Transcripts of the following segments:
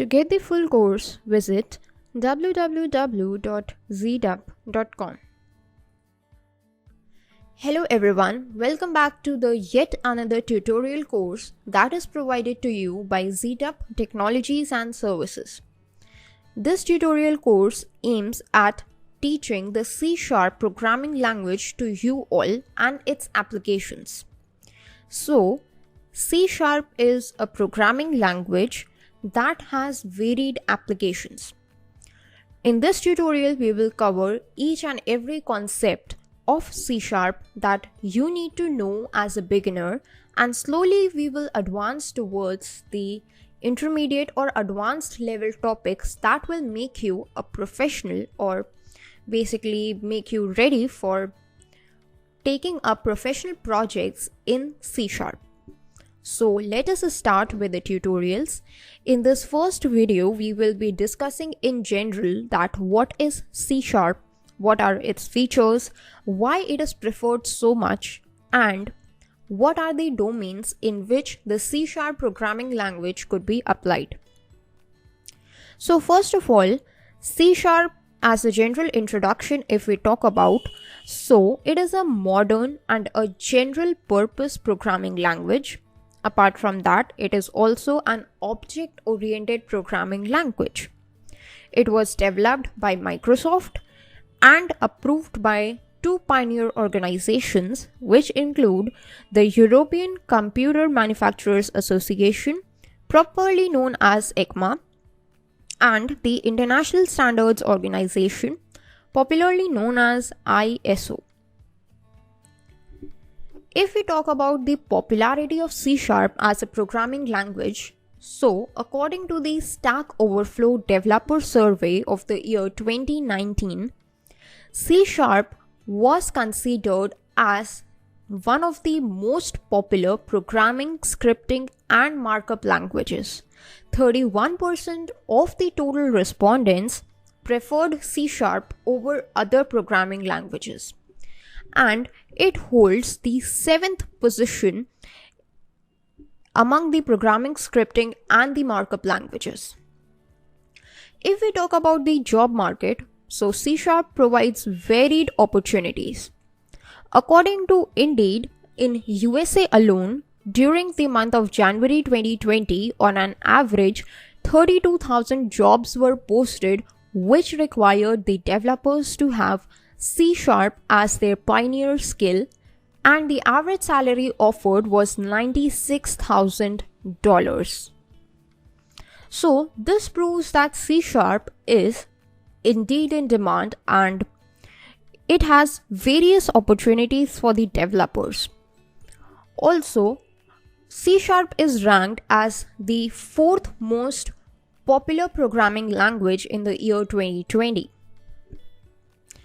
To get the full course, visit www.zdub.com. Hello everyone, welcome back to the yet another tutorial course that is provided to you by ZDub Technologies and Services. This tutorial course aims at teaching the C# programming language to you all and its applications. So, C# is a programming language that has varied applications. In this tutorial, we will cover each and every concept of C# that you need to know as a beginner, and slowly we will advance towards the intermediate or advanced level topics that will make you a professional or basically make you ready for taking up professional projects in C#. So let us start with the tutorials. In this first video, we will be discussing in general that what is C#, what are its features, why it is preferred so much, and what are the domains in which the C# programming language could be applied. So first of all, C# as a general introduction, if we talk about, so it is a modern and a general purpose programming language. Apart from that, it is also an object-oriented programming language. It was developed by Microsoft and approved by two pioneer organizations, which include the European Computer Manufacturers Association, properly known as ECMA, and the International Standards Organization, popularly known as ISO. If we talk about the popularity of C# as a programming language, so according to the Stack Overflow Developer Survey of the year 2019, C# was considered as one of the most popular programming, scripting, and markup languages. 31% of the total respondents preferred C# over other programming languages, and it holds the 7th position among the programming, scripting, and the markup languages. If we talk about the job market, so C# provides varied opportunities. According to Indeed, in USA alone, during the month of January 2020, on an average, 32,000 jobs were posted, which required the developers to have C# as their pioneer skill, and the average salary offered was $96,000. So this proves that C# is indeed in demand and it has various opportunities for the developers. Also, C# is ranked as the 4th most popular programming language in the year 2020.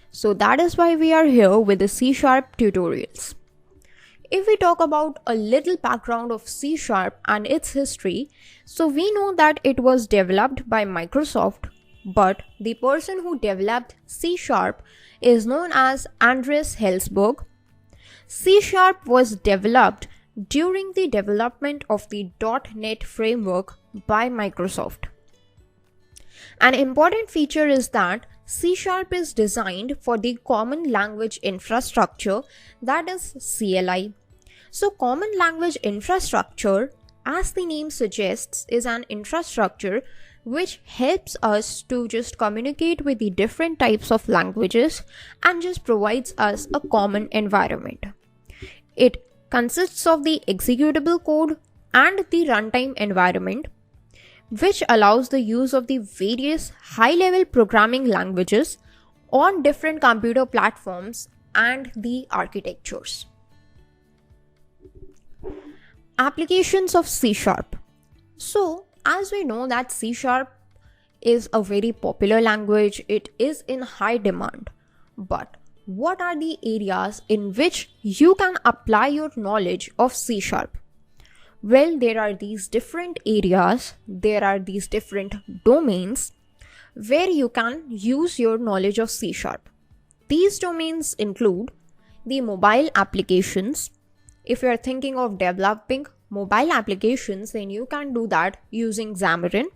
So that is why we are here with the C# tutorials. If we talk about a little background of C# and its history, so we know that it was developed by Microsoft, but the person who developed C# is known as Andreas Helsberg. C# was developed during the development of the .NET framework by Microsoft. An important feature is that C# is designed for the Common Language Infrastructure, that is CLI. So Common Language Infrastructure, as the name suggests, is an infrastructure which helps us to just communicate with the different types of languages and just provides us a common environment. It consists of the executable code and the runtime environment, which allows the use of the various high-level programming languages on different computer platforms and the architectures. Applications of C#. So, as we know that C# is a very popular language, it is in high demand. But what are the areas in which you can apply your knowledge of C#? Well, there are these different areas, there are these different domains where you can use your knowledge of C#. These domains include the mobile applications. If you are thinking of developing mobile applications, then you can do that using Xamarin.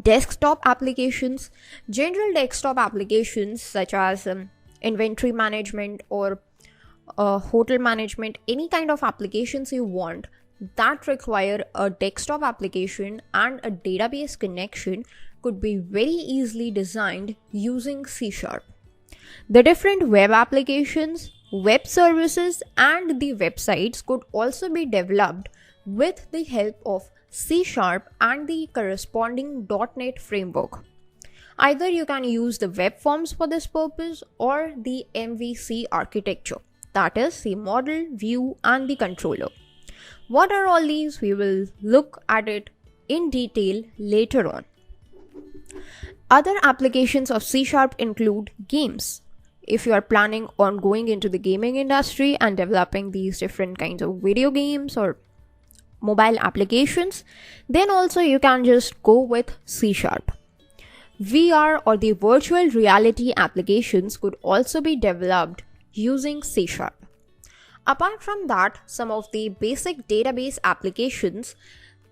desktop applications, general desktop applications such as inventory management or hotel management, any kind of applications you want that require a desktop application and a database connection could be very easily designed using C#. The different web applications, web services, and the websites could also be developed with the help of C# and the corresponding .NET framework. Either you can use the web forms for this purpose or the MVC architecture, that is the model, view, and the controller. What are all these? We will look at it in detail later on. Other applications of C# include games. If you are planning on going into the gaming industry and developing these different kinds of video games or mobile applications, then also you can just go with C#. VR or the virtual reality applications could also be developed using C#. Apart from that, some of the basic database applications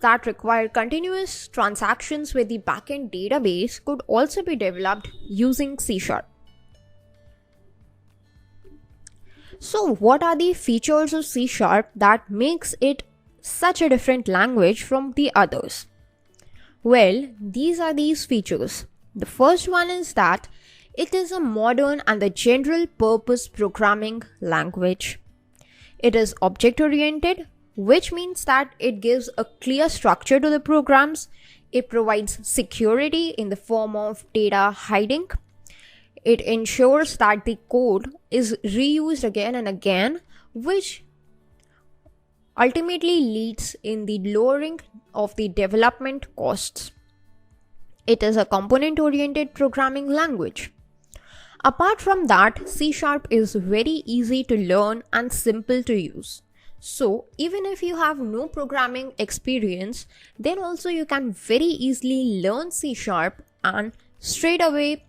that require continuous transactions with the backend database could also be developed using C#. So what are the features of C# that makes it such a different language from the others? Well, these are these features. The first one is that it is a modern and a general purpose programming language. It is object-oriented, which means that it gives a clear structure to the programs. It provides security in the form of data hiding. It ensures that the code is reused again and again, which ultimately leads in the lowering of the development costs. It is a component-oriented programming language. Apart from that, C# is very easy to learn and simple to use. So even if you have no programming experience, then also you can very easily learn C# and straight away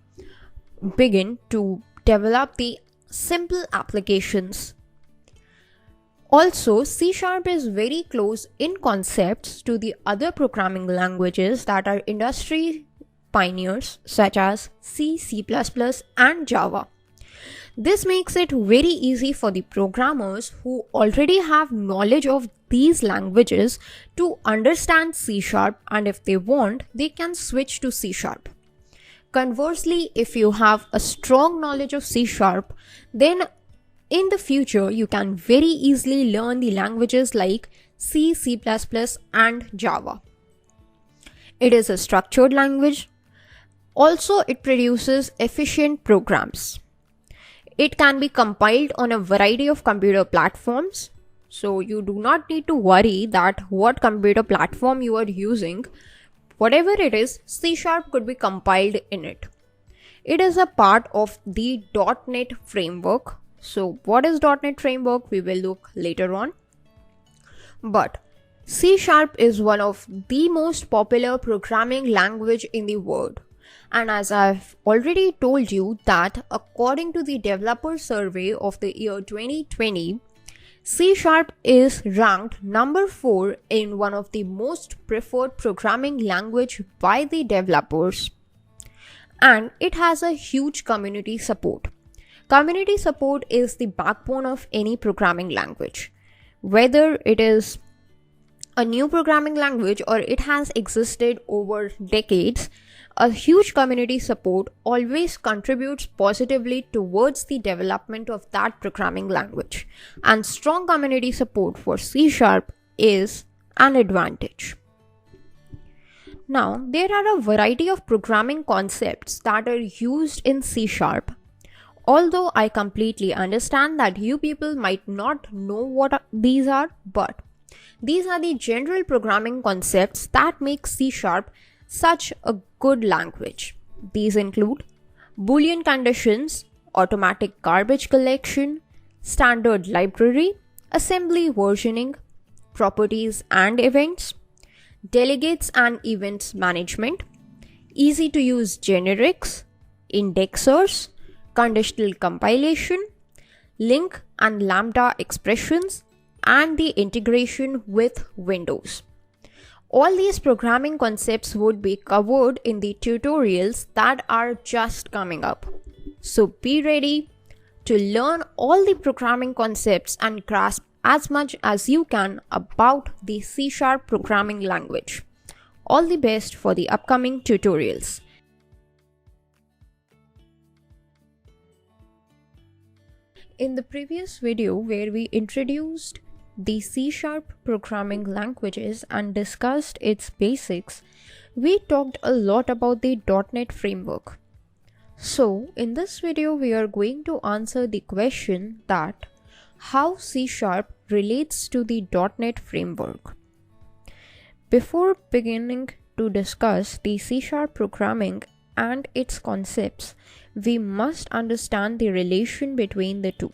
begin to develop the simple applications. Also, C# is very close in concepts to the other programming languages that are industry pioneers such as C, C++, and Java. This makes it very easy for the programmers who already have knowledge of these languages to understand C#, and if they want, they can switch to C#. Conversely, if you have a strong knowledge of C#, then in the future you can very easily learn the languages like C, C++, and Java. It is a structured language. Also, it produces efficient programs. It can be compiled on a variety of computer platforms, so you do not need to worry that what computer platform you are using. Whatever it is, C# could be compiled in it. It is a part of the .NET framework. So what is .NET framework? We will look later on. But C# is one of the most popular programming language in the world. And as I've already told you that according to the developer survey of the year 2020, C# is ranked number 4 in one of the most preferred programming language by the developers. And it has a huge community support. Community support is the backbone of any programming language. Whether it is a new programming language or it has existed over decades, a huge community support always contributes positively towards the development of that programming language. And strong community support for C# is an advantage. Now, there are a variety of programming concepts that are used in C#. Although I completely understand that you people might not know what these are, but these are the general programming concepts that make C# such a good language. These include Boolean conditions, automatic garbage collection, standard library, assembly versioning, properties and events, delegates and events management, easy to use generics, indexers, conditional compilation, link and lambda expressions, and the integration with Windows. All these programming concepts would be covered in the tutorials that are just coming up. So be ready to learn all the programming concepts and grasp as much as you can about the C# programming language. All the best for the upcoming tutorials. In the previous video where we introduced the C# programming languages and discussed its basics, we talked a lot about the .NET framework. So in this video we are going to answer the question that how C# relates to the .NET framework. Before beginning to discuss the C# programming and its concepts, we must understand the relation between the two.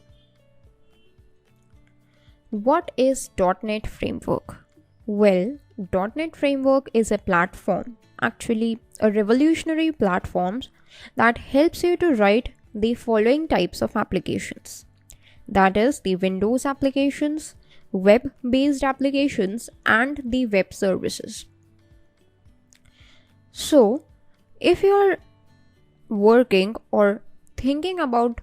What is .NET framework? Well, .NET framework is a platform, actually a revolutionary platform that helps you to write the following types of applications. That is the Windows applications, web-based applications, and the web services. So, if you are working or thinking about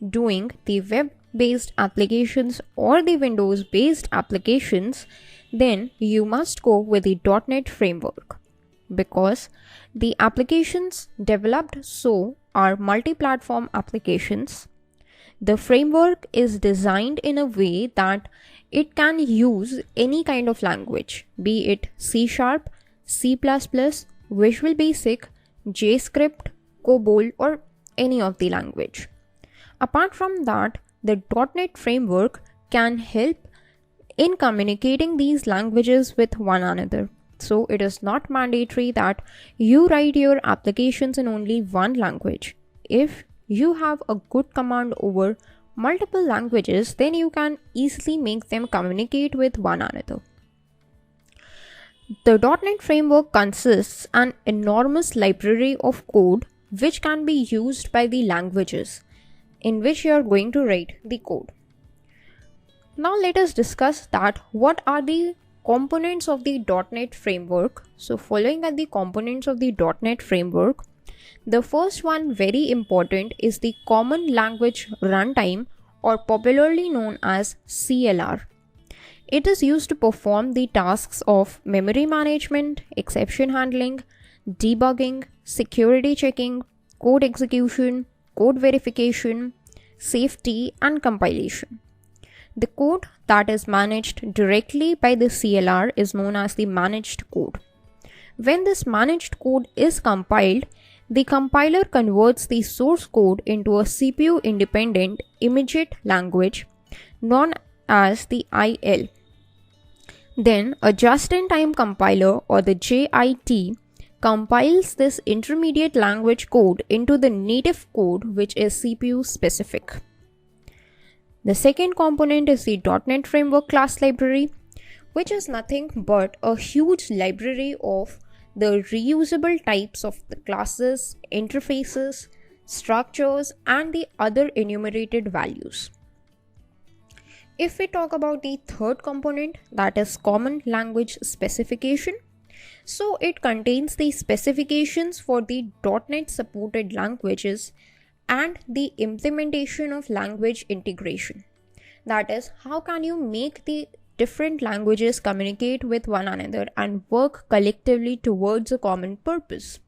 doing the web-based applications or the Windows-based applications, then you must go with the .NET framework, because the applications developed so are multi-platform applications. The framework is designed in a way that it can use any kind of language, be it C#, C++, Visual Basic, JavaScript, COBOL, or any of the language. Apart from that, the .NET framework can help in communicating these languages with one another. So it is not mandatory that you write your applications in only one language. If you have a good command over multiple languages, then you can easily make them communicate with one another. The .NET framework consists an enormous library of code which can be used by the languages in which you are going to write the code. Now let us discuss that what are the components of the .NET framework. So following are the components of the .NET framework. The first one, very important, is the Common Language Runtime, or popularly known as CLR. It is used to perform the tasks of memory management, exception handling, debugging, security checking, code execution, code verification, safety, and compilation. The code that is managed directly by the CLR is known as the managed code. When this managed code is compiled, the compiler converts the source code into a CPU-independent immediate language known as the IL. Then a just-in-time compiler, or the JIT, compiles this intermediate language code into the native code, which is CPU specific. The second component is the .NET Framework class library, which is nothing but a huge library of the reusable types of the classes, interfaces, structures, and the other enumerated values. If we talk about the third component, that is Common Language Specification, so it contains the specifications for the .NET supported languages and the implementation of language integration. That is, how can you make the different languages communicate with one another and work collectively towards a common purpose.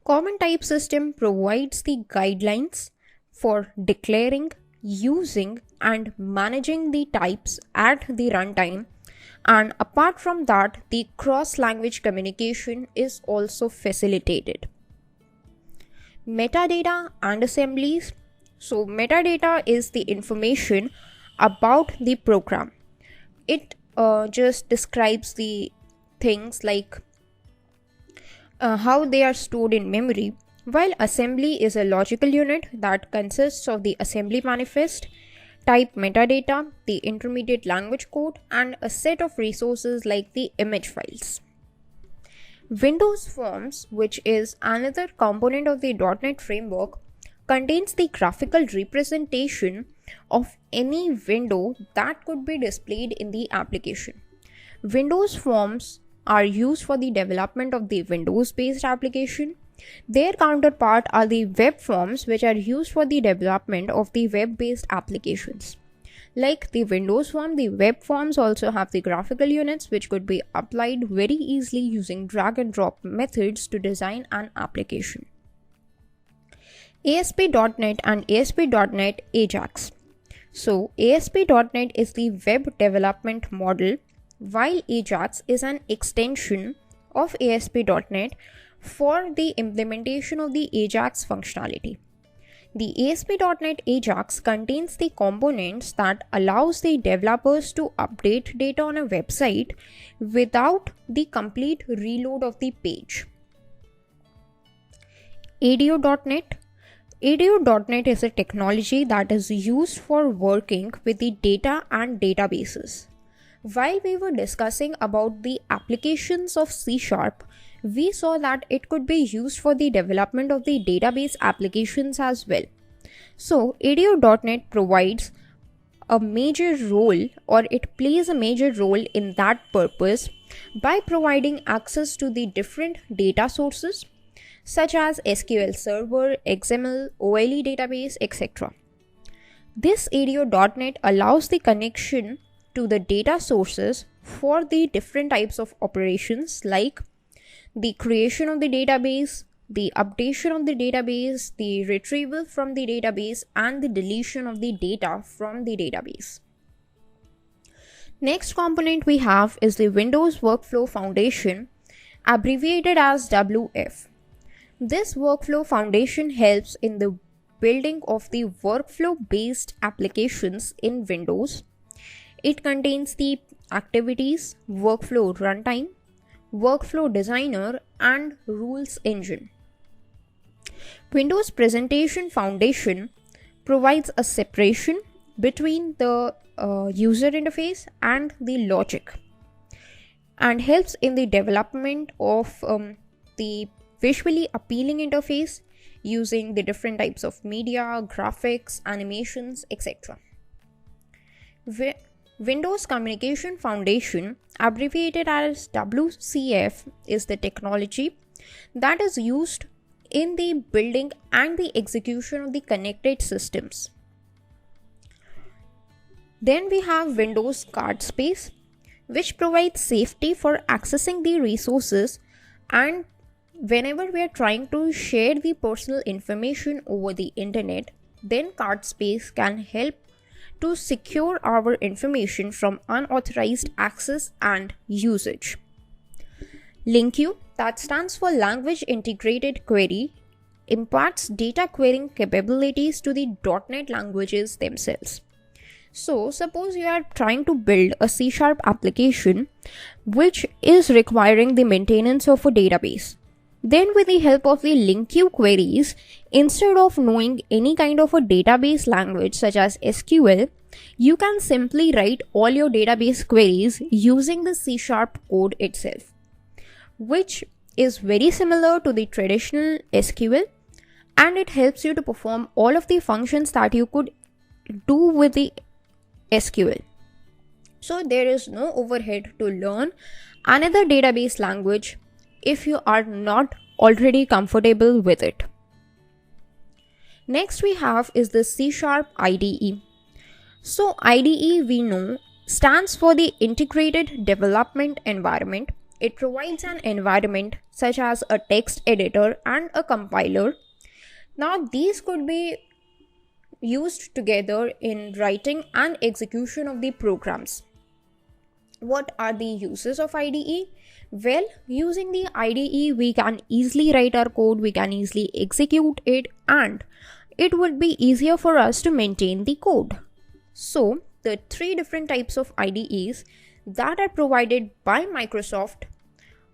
Common Type System provides the guidelines for declaring, using, and managing the types at the runtime, and apart from that, the cross-language communication is also facilitated. Metadata and Assemblies. So metadata is the information about the program. It just describes the things like how they are stored in memory, while assembly is a logical unit that consists of the assembly manifest, type metadata, the intermediate language code, and a set of resources like the image files. Windows Forms, which is another component of the .NET framework, contains the graphical representation of any window that could be displayed in the application. Windows Forms are used for the development of the Windows-based application. Their counterpart are the web forms, which are used for the development of the web-based applications. Like the Windows form, the web forms also have the graphical units which could be applied very easily using drag and drop methods to design an application. ASP.NET and ASP.NET Ajax. So ASP.NET is the web development model, while Ajax is an extension of ASP.NET for the implementation of the Ajax functionality. The ASP.NET Ajax contains the components that allows the developers to update data on a website without the complete reload of the page. ADO.NET. ADO.NET is a technology that is used for working with the data and databases. While we were discussing about the applications of C#, we saw that it could be used for the development of the database applications as well. So ADO.NET provides a major role, or it plays a major role in that purpose by providing access to the different data sources such as SQL Server, XML, OLE database, etc. This ADO.NET allows the connection to the data sources for the different types of operations like the creation of the database, the updation of the database, the retrieval from the database, and the deletion of the data from the database. Next component we have is the Windows Workflow Foundation, abbreviated as WF. This workflow foundation helps in the building of the workflow-based applications in Windows. It contains the activities, workflow runtime, workflow designer, and rules engine. Windows Presentation Foundation provides a separation between the user interface and the logic and helps in the development of the visually appealing interface using the different types of media, graphics, animations, etc. Windows Communication Foundation, abbreviated as WCF, is the technology that is used in the building and the execution of the connected systems. Then we have Windows Card Space, which provides safety for accessing the resources, and whenever we are trying to share the personal information over the internet, then card space can help to secure our information from unauthorized access and usage. LINQ, that stands for Language Integrated Query, imparts data querying capabilities to the .NET languages themselves. So suppose you are trying to build a C# application which is requiring the maintenance of a database. Then with the help of the LINQ queries, instead of knowing any kind of a database language such as SQL, you can simply write all your database queries using the C# code itself, which is very similar to the traditional SQL, and it helps you to perform all of the functions that you could do with the SQL. So there is no overhead to learn another database language if you are not already comfortable with it. Next we have is the C# IDE. So IDE, we know, stands for the Integrated Development Environment. It provides an environment such as a text editor and a compiler. Now these could be used together in writing and execution of the programs. What are the uses of IDE? Well, using the IDE, we can easily write our code, we can easily execute it, and it would be easier for us to maintain the code. So, the three different types of IDEs that are provided by Microsoft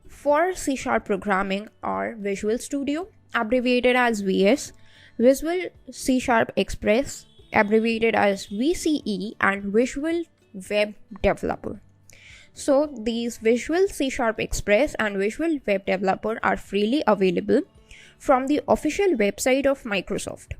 for C# programming are Visual Studio, abbreviated as VS, Visual C# Express, abbreviated as VCE, and Visual Web Developer. So these Visual C# Express and Visual Web Developer are freely available from the official website of Microsoft.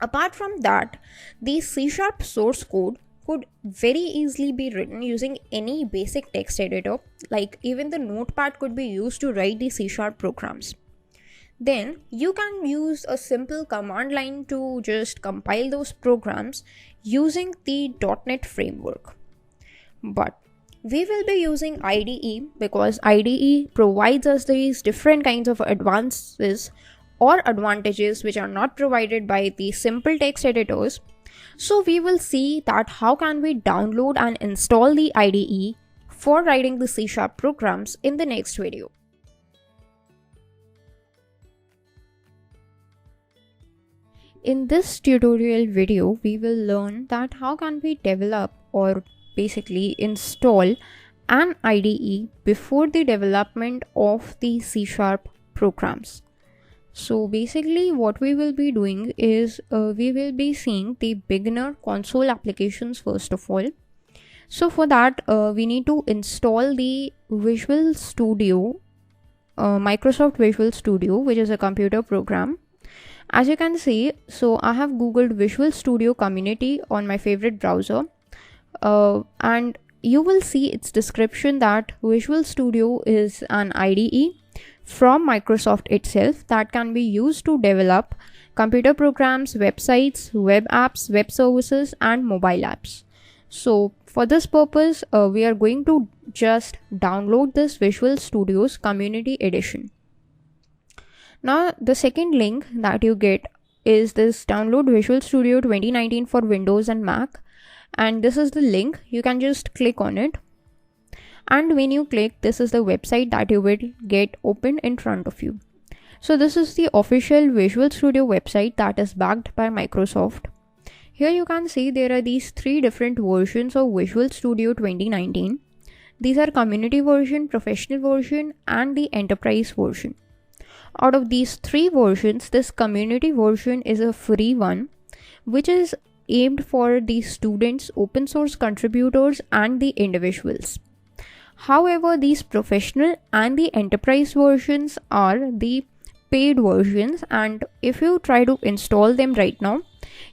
Apart from that, the C# source code could very easily be written using any basic text editor, like even the notepad could be used to write the C# programs. Then you can use a simple command line to just compile those programs using the .NET framework. But we will be using IDE because IDE provides us these different kinds of advances or advantages which are not provided by the simple text editors. So we will see that how can we download and install the IDE for writing the C# programs in the next video. In this tutorial video, we will learn that how can we develop or basically install an IDE before the development of the C# programs. So basically what we will be doing is we will be seeing the beginner console applications first of all. So for that we need to install the Visual Studio, Microsoft Visual Studio, which is a computer program. As you can see, so I have googled Visual Studio Community on my favorite browser, and you will see its description that Visual Studio is an IDE from Microsoft itself that can be used to develop computer programs, websites, web apps, web services, and mobile apps. So for this purpose, we are going to just download this Visual Studio's Community Edition. Now the second link that you get is this download Visual Studio 2019 for Windows and Mac, and this is the link. You can just click on it, and when you click, this is the website that you will get open in front of you. So this is the official Visual Studio website that is backed by Microsoft. Here you can see there are these three different versions of Visual Studio 2019. These are community version, professional version, and the enterprise version. Out of these three versions, this community version is a free one, which is aimed for the students, open source contributors, and the individuals. However, these professional and the enterprise versions are the paid versions, and if you try to install them right now,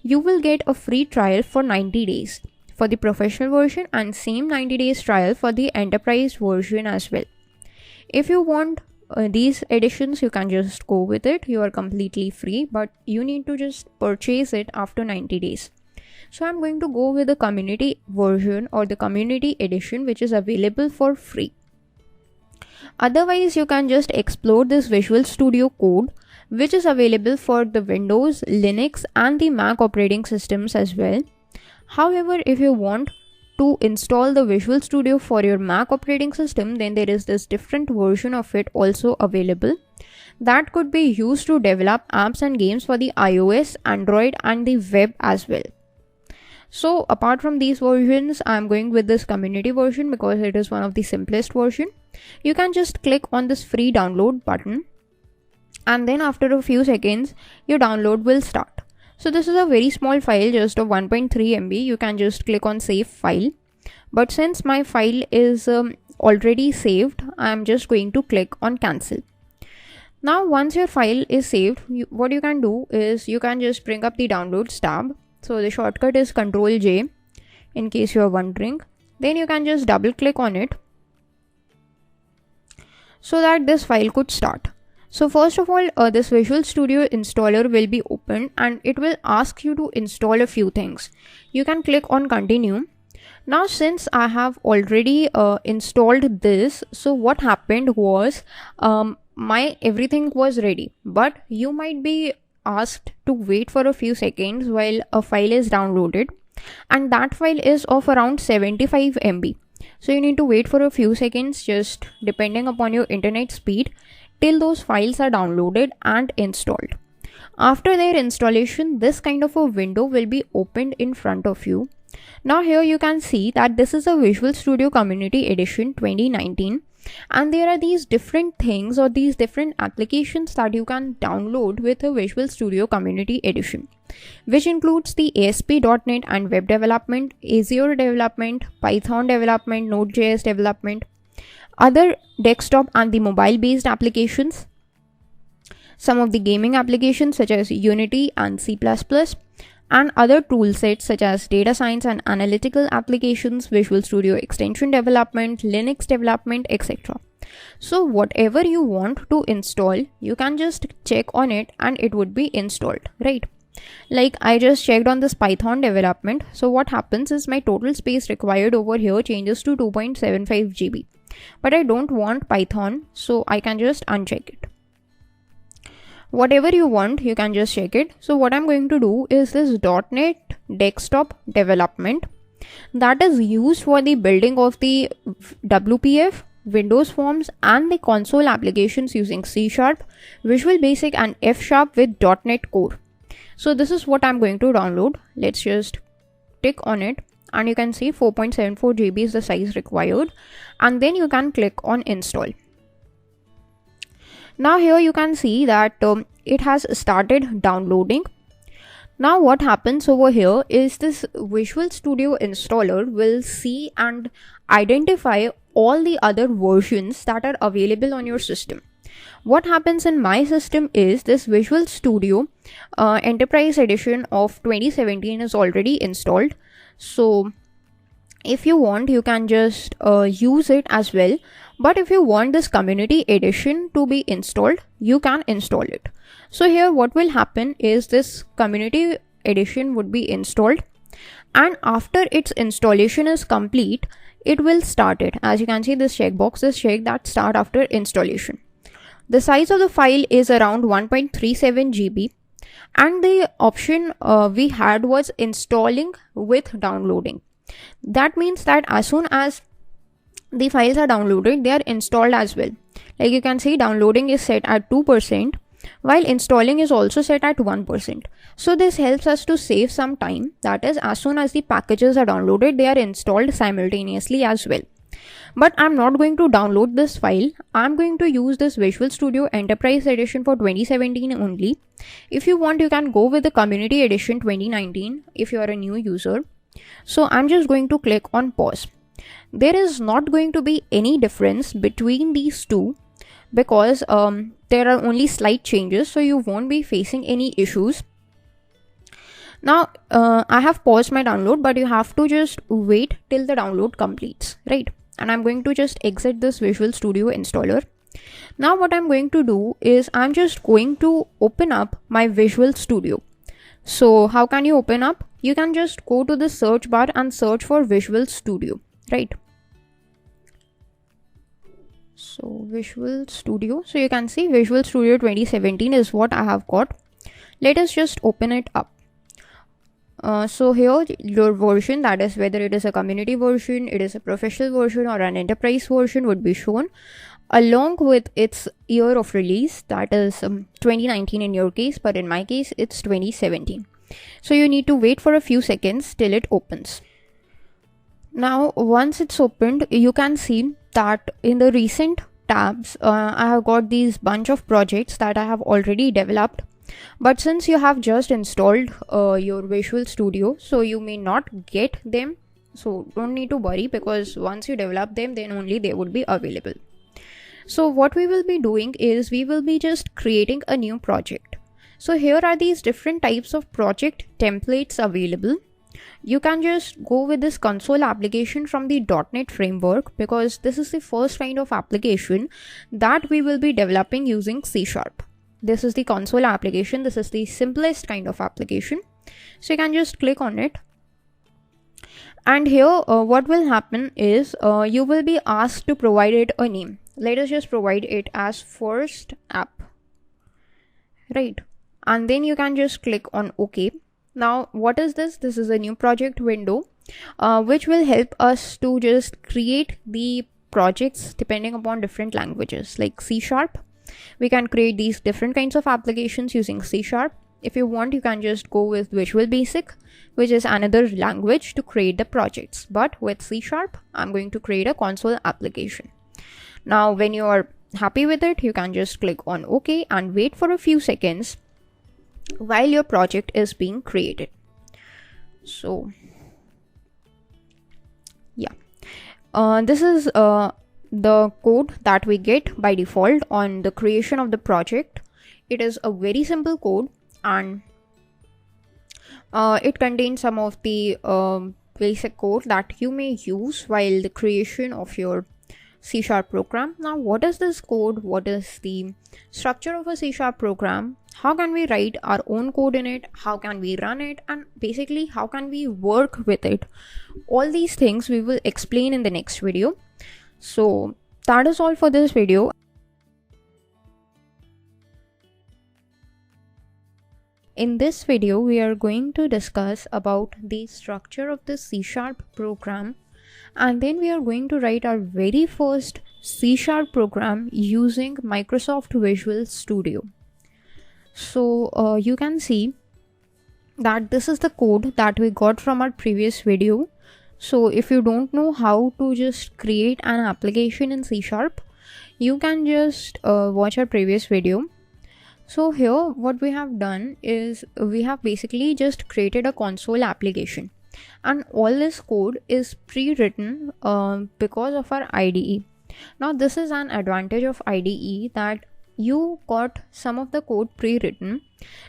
you will get a free trial for 90 days for the professional version and same 90 days trial for the enterprise version as well. If you want these editions, you can just go with it. You are completely free, but you need to just purchase it after 90 days. So I'm going to go with the community version or the community edition, which is available for free. Otherwise, you can just explore this Visual Studio code, which is available for the Windows, Linux, and the Mac operating systems as well. However, if you want to install the Visual Studio for your Mac operating system, then there is this different version of it also available that could be used to develop apps and games for the iOS, Android, and the web as well. So apart from these versions, I'm going with this community version because it is one of the simplest version. You can just click on this free download button, and then after a few seconds, your download will start. So this is a very small file, just of 1.3 MB. You can just click on save file. But since my file is already saved, I am just going to click on cancel. Now once your file is saved, what you can do is you can just bring up the downloads tab. So the shortcut is Ctrl J in case you are wondering. Then you can just double click on it so that this file could start. So first of all, this Visual Studio installer will be opened and it will ask you to install a few things. You can click on continue. Now since I have already installed this, so what happened was my everything was ready, but you might be asked to wait for a few seconds while a file is downloaded, and that file is of around 75 MB. So you need to wait for a few seconds, just depending upon your internet speed, till those files are downloaded and installed. After their installation, this kind of a window will be opened in front of you. Now here you can see that this is a Visual Studio Community Edition 2019, and there are these different things or these different applications that you can download with a Visual Studio Community Edition, which includes the ASP.NET and web development, Azure development, Python development, Node.js development, other desktop and the mobile based applications, some of the gaming applications such as Unity and C++, and other tool sets such as data science and analytical applications, Visual Studio extension development, Linux development, etc. So whatever you want to install, you can just check on it and it would be installed, right? Like I just checked on this Python development. So what happens is my total space required over here changes to 2.75 GB. But I don't want Python, so I can just uncheck it. Whatever you want, you can just check it. So what I'm going to do is this .NET desktop development that is used for the building of the WPF, Windows Forms and the console applications using C#, Visual Basic and F# with .NET Core. So this is what I'm going to download. Let's just tick on it and you can see 4.74 GB is the size required, and then you can click on install. Now here you can see that it has started downloading. Now what happens over here is this Visual Studio installer will see and identify all the other versions that are available on your system. What happens in my system is this Visual Studio Enterprise Edition of 2017 is already installed. So if you want, you can just use it as well. But if you want this Community Edition to be installed, you can install it. So here what will happen is this Community Edition would be installed, and after its installation is complete, it will start it. As you can see, this checkbox is checked that start after installation. The size of the file is around 1.37 GB, and the option we had was installing with downloading. That means that as soon as the files are downloaded, they are installed as well. Like you can see, downloading is set at 2%, while installing is also set at 1%. So this helps us to save some time. That is, as soon as the packages are downloaded, they are installed simultaneously as well. But I'm not going to download this file. I'm going to use this Visual Studio Enterprise Edition for 2017 only. If you want, you can go with the Community Edition 2019 if you are a new user. So I'm just going to click on pause. There is not going to be any difference between these two because there are only slight changes, so you won't be facing any issues. Now I have paused my download, but you have to just wait till the download completes, right? And I'm going to just exit this Visual Studio installer. Now what I'm going to do is I'm just going to open up my Visual Studio. So how can you open up? You can just go to the search bar and search for Visual Studio, right? So Visual Studio. So you can see Visual Studio 2017 is what I have got. Let us just open it up. So here your version, that is whether it is a community version, it is a professional version or an enterprise version, would be shown along with its year of release, that is 2019 in your case, but in my case it's 2017. So you need to wait for a few seconds till it opens. Now once it's opened, you can see that in the recent tabs I have got these bunch of projects that I have already developed. But since you have just installed your Visual Studio, so you may not get them. So don't need to worry, because once you develop them, then only they would be available. So what we will be doing is we will be just creating a new project. So here are these different types of project templates available. You can just go with this console application from the .NET framework, because this is the first kind of application that we will be developing using C#. This is the console application. This is the simplest kind of application. So you can just click on it. And here what will happen is you will be asked to provide it a name. Let us just provide it as first app, right? And then you can just click on OK. Now what is this? This is a new project window which will help us to just create the projects depending upon different languages like C#. We can create these different kinds of applications using C#. If you want, you can just go with Visual Basic, which is another language to create the projects. But with C#, I'm going to create a console application. Now, when you are happy with it, you can just click on OK and wait for a few seconds while your project is being created. So, yeah, this is the code that we get by default on the creation of the project. It is a very simple code, and It contains some of the basic code that you may use while the creation of your C# program. Now, what is this code? What is the structure of a C# program? How can we write our own code in it? How can we run it? And basically, how can we work with it? All these things we will explain in the next video. So that is all for this video. In this video, we are going to discuss about the structure of the C# program, and then we are going to write our very first C# program using Microsoft Visual Studio. So you can see that this is the code that we got from our previous video. So if you don't know how to just create an application in C#, you can just watch our previous video. So here what we have done is we have basically just created a console application, and all this code is pre-written because of our IDE. Now this is an advantage of IDE, that you got some of the code pre-written.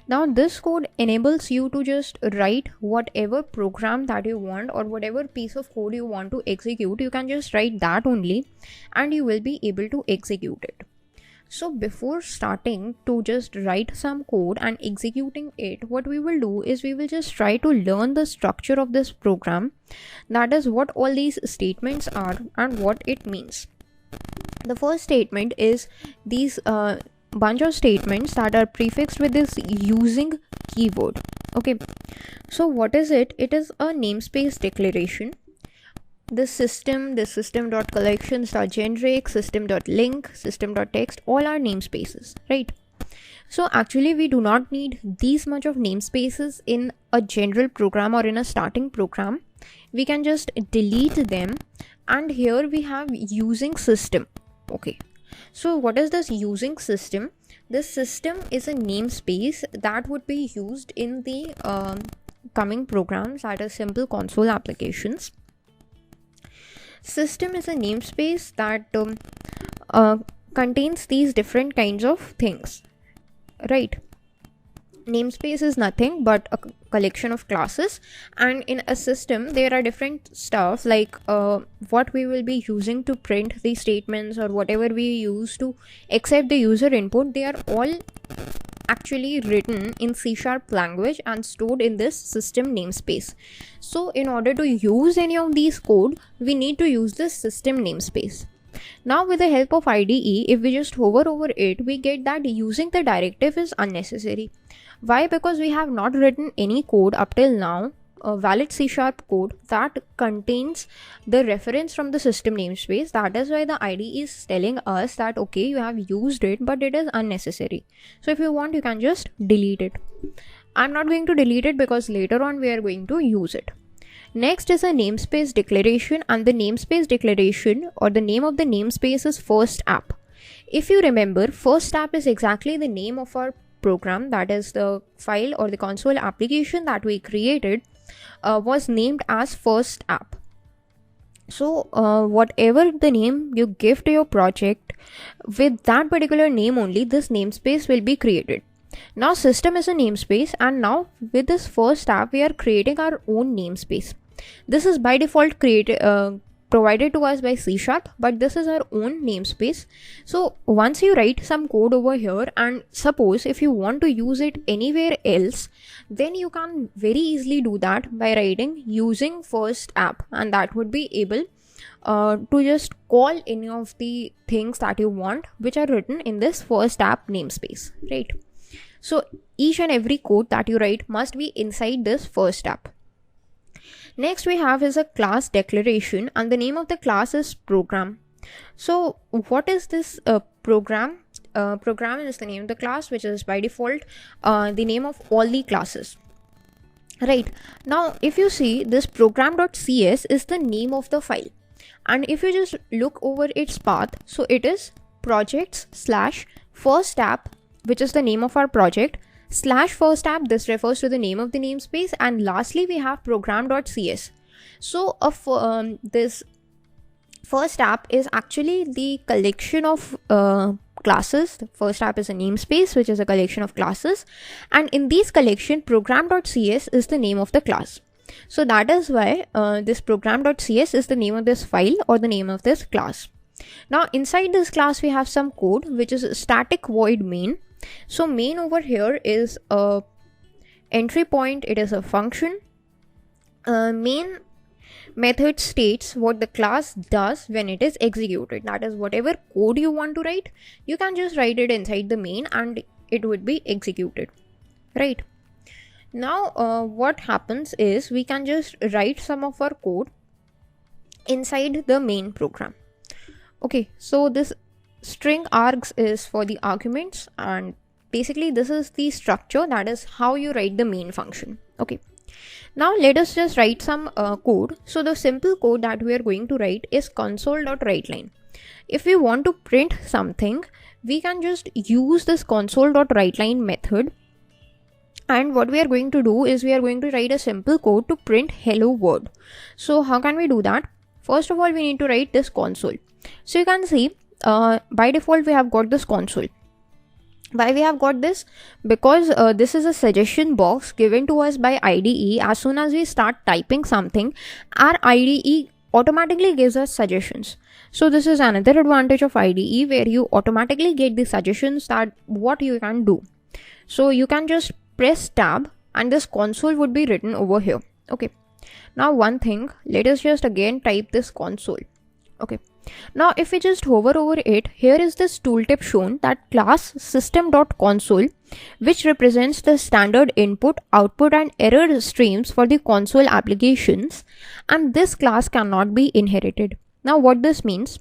Now this code enables you to just write whatever program that you want, or whatever piece of code you want to execute. You can just write that only and you will be able to execute it. So before starting to just write some code and executing it, what we will do is we will just try to learn the structure of this program. That is what all these statements are and what it means. The first statement is these bunch of statements that are prefixed with this using keyword. Okay, so what is it? It is a namespace declaration. This system.collections.generic, system.link, system.text, all are namespaces, right? So actually we do not need these much of namespaces in a general program or in a starting program. We can just delete them, and here we have using system. Okay, so what is this using system? This system is a namespace that would be used in the coming programs, that is simple console applications. System is a namespace that contains these different kinds of things, right? Namespace is nothing but a collection of classes, and in a system there are different stuff like what we will be using to print the statements, or whatever we use to accept the user input. They are all actually written in C# language and stored in this system namespace. So in order to use any of these code, we need to use this system namespace. Now with the help of IDE, if we just hover over it, we get that using the directive is unnecessary. Why? Because we have not written any code up till now, a valid C# code that contains the reference from the system namespace. That is why the IDE is telling us that okay, you have used it, but it is unnecessary. So if you want, you can just delete it. I'm not going to delete it because later on we are going to use it. Next is a namespace declaration, and the namespace declaration, or the name of the namespace, is first app. If you remember, first app is exactly the name of our program, that is the file or the console application that we created was named as first app. So whatever the name you give to your project, with that particular name only this namespace will be created. Now system is a namespace, and now with this first app we are creating our own namespace. This is by default provided to us by C#, but this is our own namespace. So once you write some code over here, and suppose if you want to use it anywhere else, then you can very easily do that by writing using first app, and that would be able to just call any of the things that you want which are written in this first app namespace, right? So each and every code that you write must be inside this first app. Next we have is a class declaration, and the name of the class is program. So what is this program? Program is the name of the class, which is by default the name of all the classes, right? Now if you see, this program.cs is the name of the file, and if you just look over its path, so it is projects/first app, which is the name of our project, /first app, this refers to the name of the namespace, and lastly we have program.cs. So this first app is actually the collection of classes. The first tab is a namespace, which is a collection of classes. And in these collection, program.cs is the name of the class. So that is why this program.cs is the name of this file or the name of this class. Now inside this class, we have some code, which is static void main. So main over here is a entry point. It is a function. Main method states what the class does when it is executed. That is, whatever code you want to write, you can just write it inside the main and it would be executed, right? Now what happens is we can just write some of our code inside the main program. Okay, so this string args is for the arguments, and basically this is the structure. That is how you write the main function. Okay, now let us just write some code. So the simple code that we are going to write is console.writeline. If we want to print something, we can just use this console.writeline method. And what we are going to do is we are going to write a simple code to print hello world. So how can we do that? First of all, we need to write this console. So you can see by default we have got this console. Why we have got this? Because this is a suggestion box given to us by IDE. As soon as we start typing something, our IDE automatically gives us suggestions. So this is another advantage of IDE, where you automatically get the suggestions that what you can do. So you can just press tab and this console would be written over here. Okay, now one thing, let us just again type this console. Okay, now if we just hover over it, here is this tooltip shown, that class system.console, which represents the standard input, output and error streams for the console applications, and this class cannot be inherited. Now what this means?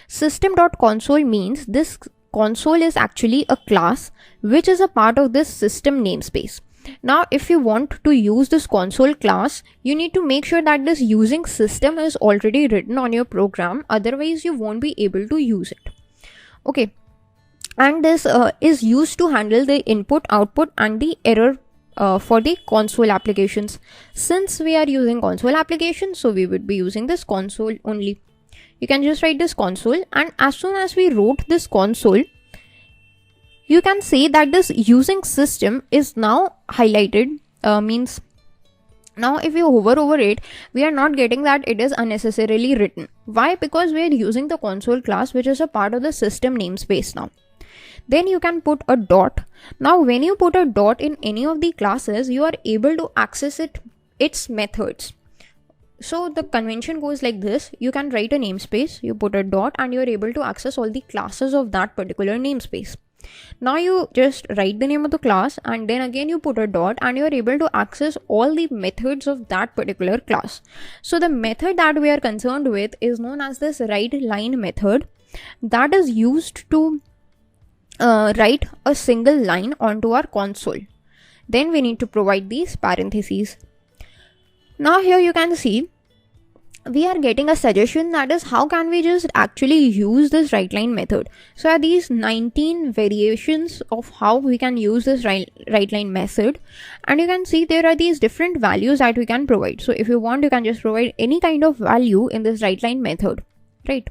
System.console means this console is actually a class which is a part of this system namespace. Now if you want to use this console class, you need to make sure that this using system is already written on your program, otherwise you won't be able to use it. Okay, and this is used to handle the input, output and the error for the console applications. Since we are using console applications, so we would be using this console only. You can just write this console, and as soon as we wrote this console, you can see that this using system is now highlighted. Means now if you hover over it, we are not getting that it is unnecessarily written. Why? Because we are using the console class, which is a part of the system namespace now. Then you can put a dot. Now when you put a dot in any of the classes, you are able to access its methods. So the convention goes like this: you can write a namespace, you put a dot, and you are able to access all the classes of that particular namespace. Now you just write the name of the class, and then again you put a dot, and you are able to access all the methods of that particular class. So the method that we are concerned with is known as this Writeline method, that is used to write a single line onto our console. Then we need to provide these parentheses. Now here you can see we are getting a suggestion, that is how can we just actually use this Writeline method. So are these 19 variations of how we can use this Writeline method, and you can see there are these different values that we can provide. So if you want, you can just provide any kind of value in this Writeline method, right?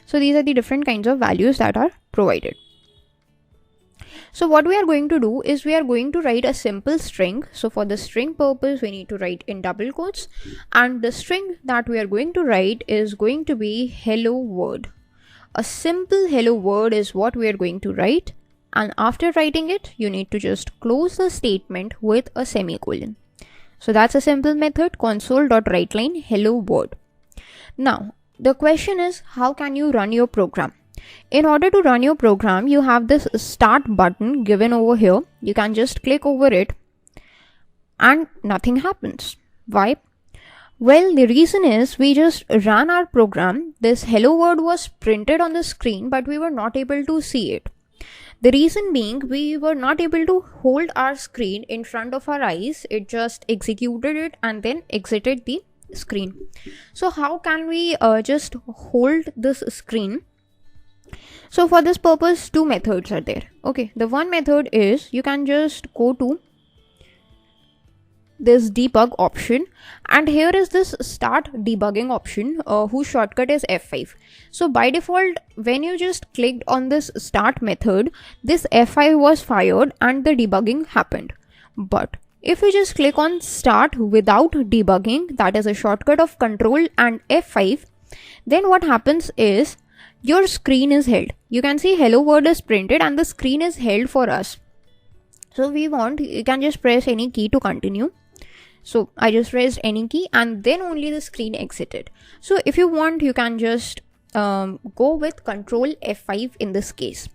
So these are the different kinds of values that are provided. So what we are going to do is we are going to write a simple string. So for the string purpose, we need to write in double quotes, and the string that we are going to write is going to be hello word. A simple hello word is what we are going to write, and after writing it, you need to just close the statement with a semicolon. So that's a simple method, console.writeline hello word. Now the question is, how can you run your program? In order to run your program, you have this start button given over here. You can just click over it and nothing happens. Why? Well, the reason is we just ran our program. This hello word was printed on the screen, but we were not able to see it. The reason being, we were not able to hold our screen in front of our eyes. It just executed it and then exited the screen. So how can we just hold this screen? So for this purpose, two methods are there. Okay, the one method is you can just go to this debug option, and here is this start debugging option whose shortcut is F5. So by default, when you just clicked on this start method, this F5 was fired and the debugging happened. But if you just click on start without debugging, that is a shortcut of Control and F5, then what happens is your screen is held. You can see hello world is printed and the screen is held for us. So you can just press any key to continue. So I just pressed any key and then only the screen exited. So if you want, you can just go with Control F5 in this case.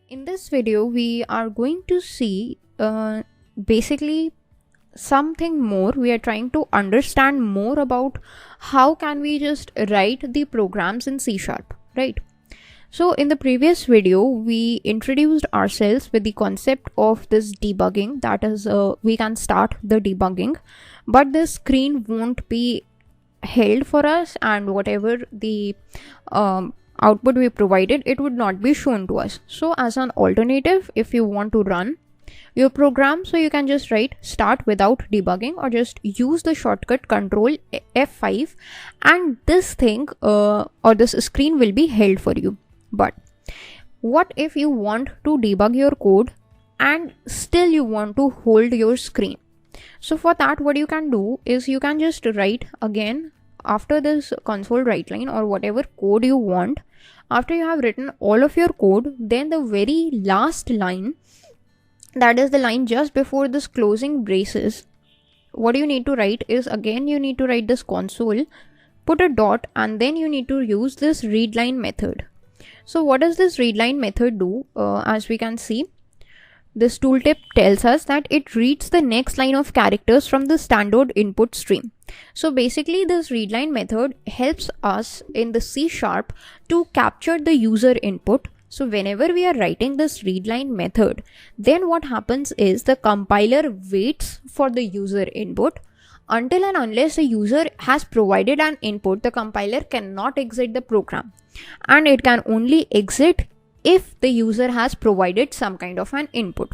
In this video, we are going to see basically something more. We are trying to understand more about how can we just write the programs in C#, right? So in the previous video, we introduced ourselves with the concept of this debugging. That is, we can start the debugging, but the screen won't be held for us, and whatever the output we provided, it would not be shown to us. So as an alternative, if you want to run your program, so you can just write start without debugging, or just use the shortcut Control F5, and this thing or this screen will be held for you. But what if you want to debug your code and still you want to hold your screen? So for that, what you can do is you can just write again after this console writeline or whatever code you want. After you have written all of your code, then the very last line, that is the line just before this closing braces, what you need to write is, again you need to write this console, put a dot, and then you need to use this readline method. So what does this readline method do? As we can see, this tooltip tells us that it reads the next line of characters from the standard input stream. So basically this readline method helps us in the C# to capture the user input. So whenever we are writing this readline method, then what happens is the compiler waits for the user input. Until and unless the user has provided an input, the compiler cannot exit the program, and it can only exit if the user has provided some kind of an input.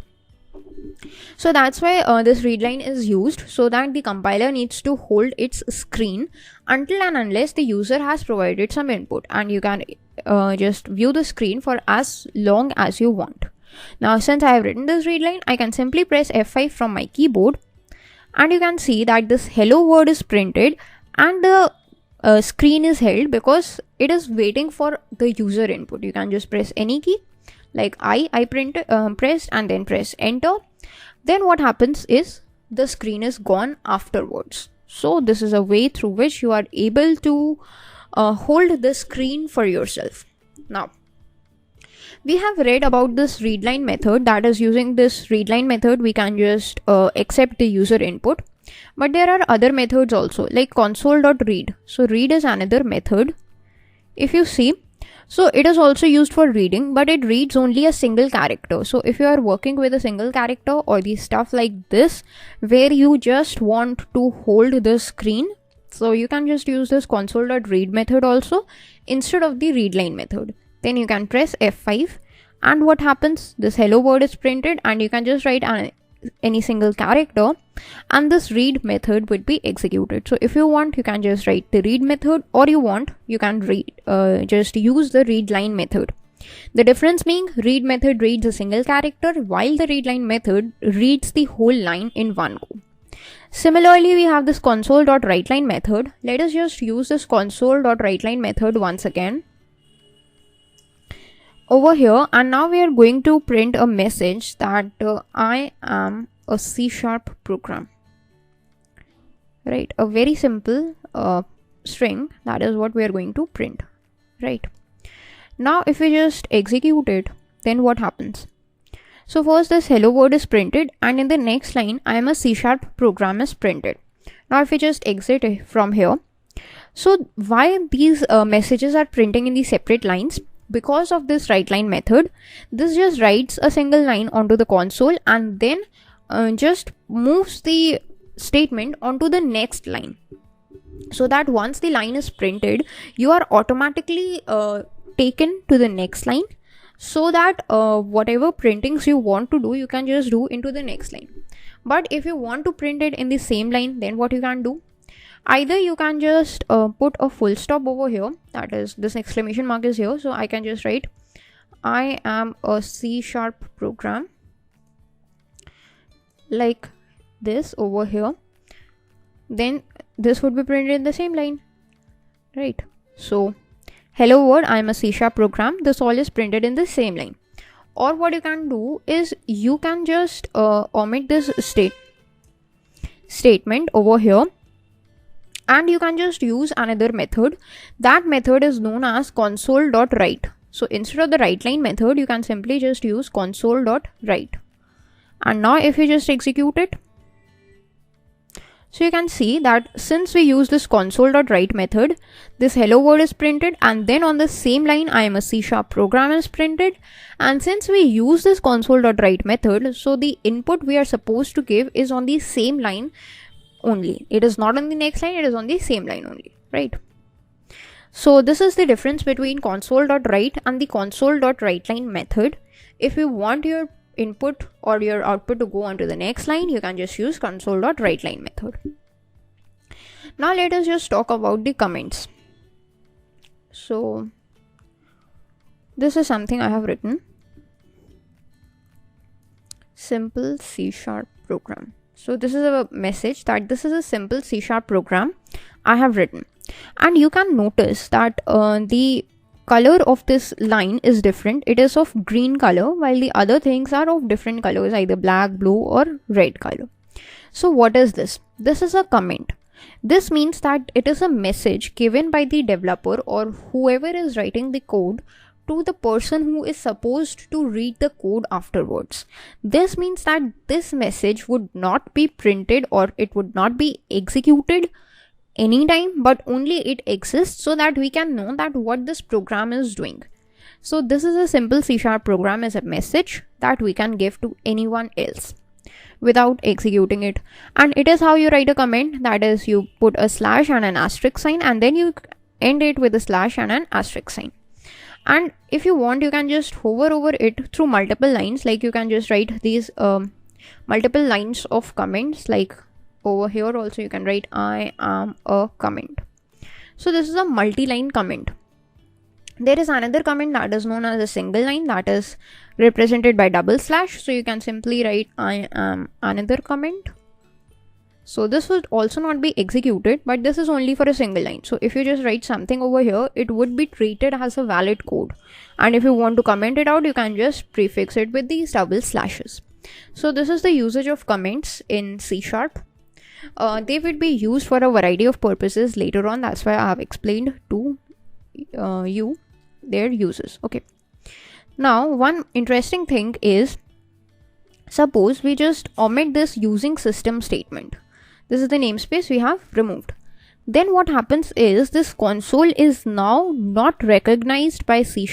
So that's why this readline is used, so that the compiler needs to hold its screen until and unless the user has provided some input, and you can just view the screen for as long as you want. Now since I have written this readline, I can simply press F5 from my keyboard, and you can see that this hello word is printed and the screen is held because it is waiting for the user input. You can just press any key, like I pressed, and then press enter. Then what happens is the screen is gone afterwards. So this is a way through which you are able to hold the screen for yourself. Now we have read about this readline method, that is, using this readline method we can just accept the user input. But there are other methods also, like console.read. So read is another method. If you see, so it is also used for reading, but it reads only a single character. So if you are working with a single character or the stuff like this, where you just want to hold the screen, so you can just use this console.read method also instead of the readline method. Then you can press F5, and what happens? This hello word is printed, and you can just write any single character, and this read method would be executed. So if you want, you can just write the read method, or you can just use the readline method. The difference being, read method reads a single character, while the readline method reads the whole line in one go. Similarly, we have this console.writeline method. Let us just use this console.writeline method once again over here, and now we are going to print a message that I am a C# program, right? A very simple string, that is what we are going to print, right? Now if we just execute it, then what happens? So first this hello word is printed, and in the next line I am a C# program is printed. Now if we just exit from here, so why these messages are printing in the separate lines? Because of this writeline method, this just writes a single line onto the console and then just moves the statement onto the next line, so that once the line is printed, you are automatically taken to the next line, so that whatever printings you want to do, you can just do into the next line. But if you want to print it in the same line, then what you can do, either you can just put a full stop over here, that is this exclamation mark is here, so I can just write I am a C# program like this over here, then this would be printed in the same line, right? So hello world, I am a C# program, this all is printed in the same line. Or what you can do is you can just omit this statement over here, and you can just use another method. That method is known as console.write. So instead of the writeline method, you can simply just use console.write. And now if you just execute it, so you can see that since we use this console.write method, this hello world is printed, and then on the same line I am a C# program is printed. And since we use this console.write method, so the input we are supposed to give is on the same line only. It is not on the next line, it is on the same line only, right? So this is the difference between console.write and the console.writeline method. If you want your input or your output to go on to the next line, you can just use console.writeline method. Now let us just talk about the comments. So this is something I have written, simple C# program. So this is a message that this is a simple C# program I have written, and you can notice that the color of this line is different. It is of green color, while the other things are of different colors, either black, blue or red color. So what is this? This is a comment. This means that it is a message given by the developer or whoever is writing the code to the person who is supposed to read the code afterwards. This means that this message would not be printed or it would not be executed anytime, but only it exists so that we can know that what this program is doing. So this is a simple C# program as a message that we can give to anyone else without executing it. And it is how you write a comment, that is you put a slash and an asterisk sign, and then you end it with a slash and an asterisk sign. And if you want, you can just hover over it through multiple lines, like you can just write these multiple lines of comments, like over here also you can write I am a comment. So this is a multi-line comment. There is another comment that is known as a single line, that is represented by double slash. So you can simply write I am another comment. So this would also not be executed, but this is only for a single line. So if you just write something over here, it would be treated as a valid code. And if you want to comment it out, you can just prefix it with these double slashes. So this is the usage of comments in C#. They would be used for a variety of purposes later on. That's why I have explained to you their uses. Okay. Now, one interesting thing is, suppose we just omit this using system statement. This is the namespace we have removed. Then what happens is this console is now not recognized by C#.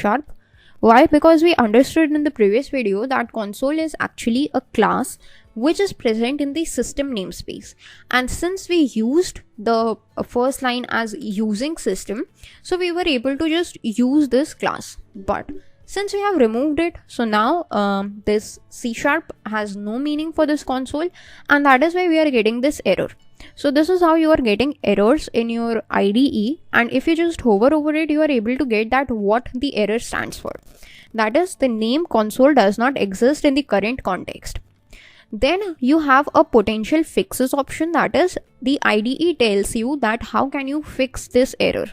Why? Because we understood in the previous video that console is actually a class which is present in the system namespace. And since we used the first line as using system, so we were able to just use this class. But since we have removed it, so now this C# has no meaning for this console, and that is why we are getting this error. So this is how you are getting errors in your IDE, and if you just hover over it, you are able to get that what the error stands for. That is, the name console does not exist in the current context. Then you have a potential fixes option, that is, the IDE tells you that how can you fix this error.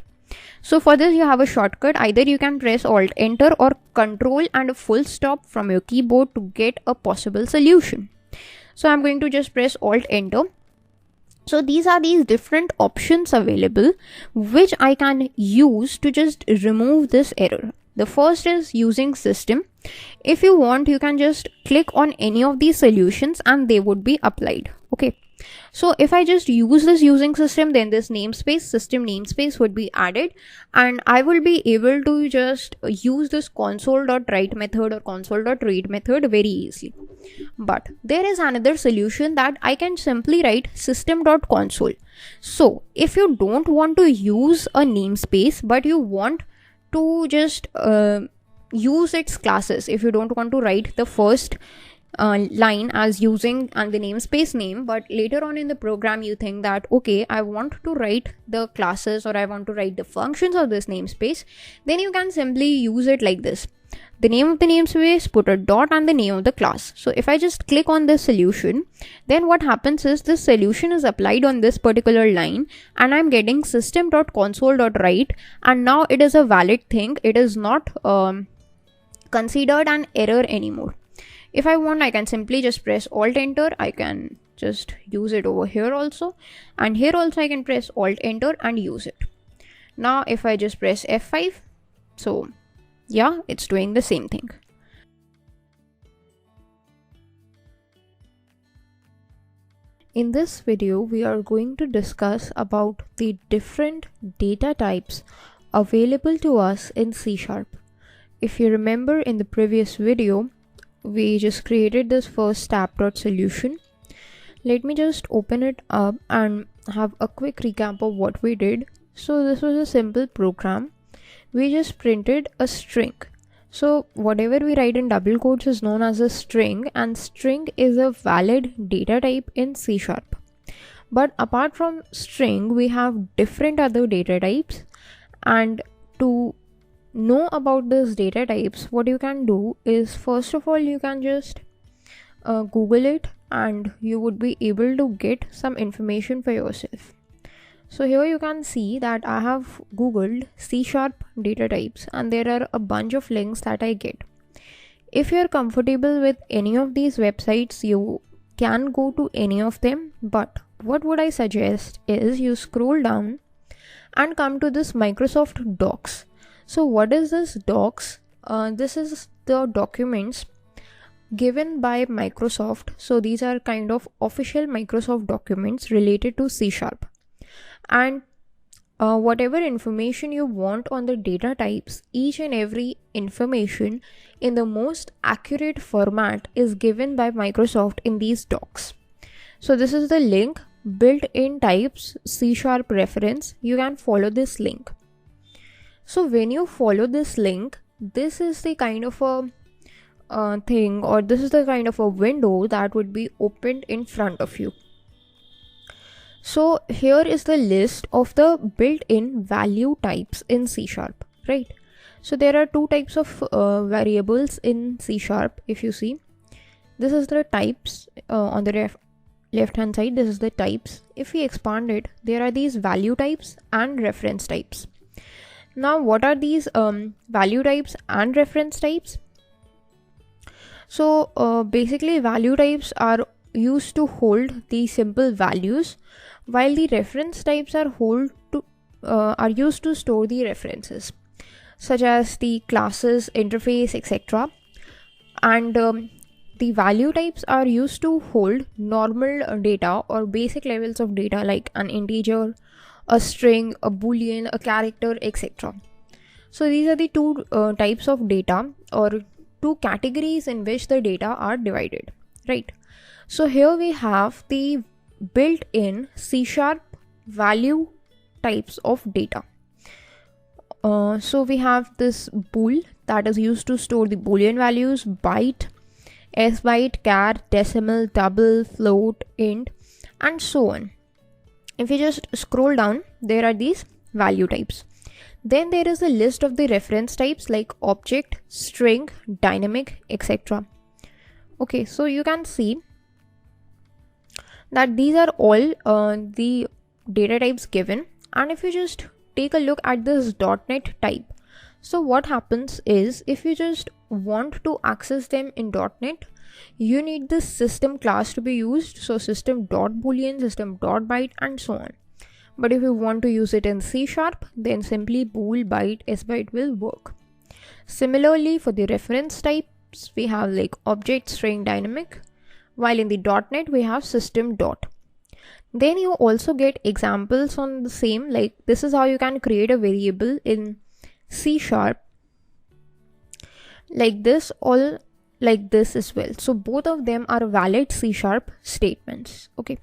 So for this you have a shortcut. Either you can press Alt Enter or Control and a full stop from your keyboard to get a possible solution. So I'm going to just press Alt Enter. So these are these different options available which I can use to just remove this error. The first is using system. If you want, you can just click on any of these solutions and they would be applied. Okay. So if I just use this using system, then this namespace, system namespace would be added, and I will be able to just use this console.write method or console.read method very easily. But there is another solution that I can simply write system.console. So if you don't want to use a namespace, but you want to just use its classes if you don't want to write the first line as using and the namespace name, but later on in the program you think that okay, I want to write the classes or I want to write the functions of this namespace, then you can simply use it like this: the name of the namespace, put a dot and the name of the class. So if I just click on this solution, then what happens is this solution is applied on this particular line and I'm getting system.console.write, and now it is a valid thing. It is not considered an error anymore. If I want, I can simply just press Alt Enter. I can just use it over here also, and here also I can press Alt Enter and use it. Now if I just press F5, so yeah, it's doing the same thing. In this video, we are going to discuss about the different data types available to us in C#. If you remember in the previous video, we just created this first tab solution. Let me just open it up and have a quick recap of what we did. So this was a simple program. We just printed a string. So whatever we write in double quotes is known as a string, and string is a valid data type in C#. But apart from string, we have different other data types, and to know about these data types, what you can do is, first of all, you can just Google it and you would be able to get some information for yourself. So here you can see that I have Googled C# data types and there are a bunch of links that I get. If you're comfortable with any of these websites, you can go to any of them, but what would I suggest is you scroll down and come to this Microsoft Docs. So what is this docs? This is the documents given by Microsoft. So these are kind of official Microsoft documents related to C#. And whatever information you want on the data types, each and every information in the most accurate format is given by Microsoft in these docs. So this is the link, built-in types C# reference. You can follow this link. So when you follow this link, this is the kind of a thing, or this is the kind of a window that would be opened in front of you. So here is the list of the built-in value types in C#, right? So there are two types of variables in C#. If you see, this is the types on the left hand side. This is the types. If we expand it, there are these value types and reference types. Now what are these value types and reference types? So basically value types are used to hold the simple values, while the reference types are used to store the references, such as the classes, interface, etc. And the value types are used to hold normal data or basic levels of data like an integer, a string, a boolean, a character, etc. So these are the two types of data, or two categories in which the data are divided, right? So here we have the built-in C# value types of data. So we have this bool that is used to store the boolean values, byte, sbyte, char, decimal, double, float, int, and so on. If you just scroll down, there are these value types. Then there is a list of the reference types like object, string, dynamic, etc. Okay, so you can see that these are all the data types given. And if you just take a look at this .NET type, so what happens is, if you just want to access them in .NET, you need this system class to be used. So system.boolean, system.byte, and so on. But if you want to use it in C#, then simply bool, byte, sbyte will work. Similarly, for the reference types, we have like object, string, dynamic, while in the .NET we have system dot. Then you also get examples on the same, like this is how you can create a variable in C#, like this, all like this as well. So both of them are valid C# statements. Okay.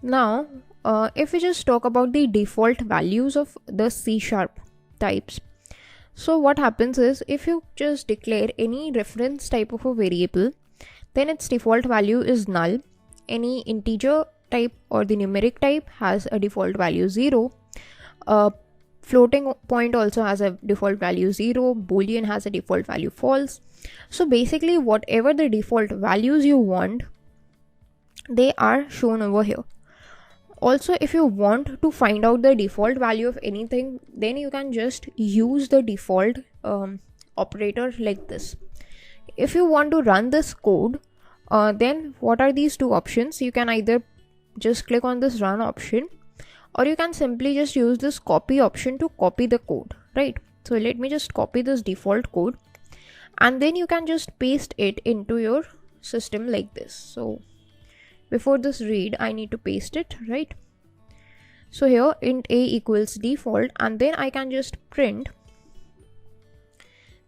Now, if we just talk about the default values of the C# types. So what happens is, if you just declare any reference type of a variable, then its default value is null. Any integer type or the numeric type has a default value 0. Floating point also has a default value 0. Boolean has a default value false. So basically, whatever the default values you want, they are shown over here. Also, if you want to find out the default value of anything, then you can just use the default operator like this. If you want to run this code, then what are these two options? You can either just click on this run option, or you can simply just use this copy option to copy the code, right? So let me just copy this default code, and then you can just paste it into your system like this. So before this read, I need to paste it, right? So here int a equals default, and then I can just print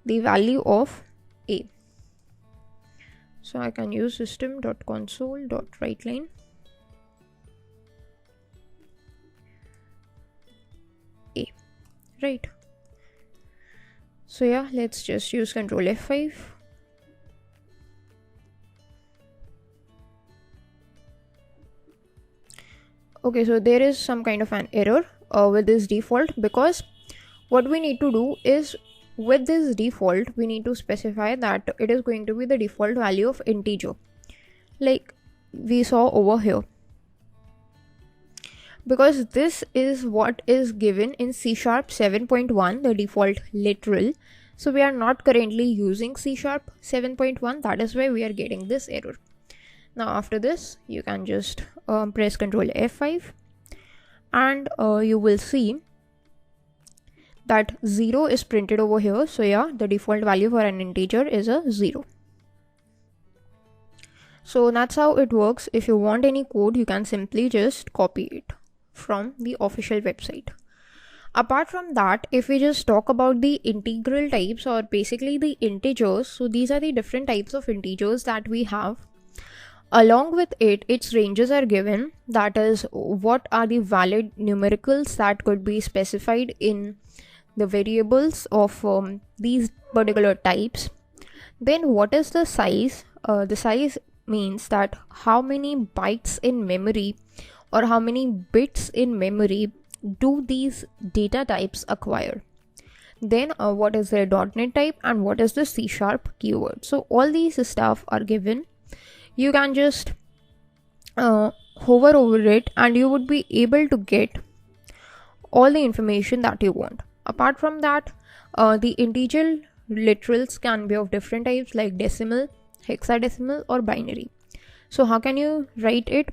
the value of a. So I can use system.console.writeline a, right? So yeah, let's just use Control F5. Okay, so there is some kind of an error with this default, because what we need to do is, with this default, we need to specify that it is going to be the default value of integer, like we saw over here, because this is what is given in C# 7.1, the default literal. So we are not currently using C# 7.1, that is why we are getting this error. Now after this, you can just press Control F5, and you will see that 0 is printed over here. So yeah, the default value for an integer is a 0. So that's how it works. If you want any code, you can simply just copy it from the official website. Apart from that, if we just talk about the integral types, or basically the integers, so these are the different types of integers that we have. Along with it, its ranges are given, that is, what are the valid numericals that could be specified in the variables of these particular types. Then what is the size? The size means that how many bytes in memory or how many bits in memory do these data types acquire. Then what is the .NET type and what is the C# keyword. So all these stuff are given. You can just hover over it, and you would be able to get all the information that you want. Apart from that, the integer literals can be of different types, like decimal, hexadecimal, or binary. So how can you write it?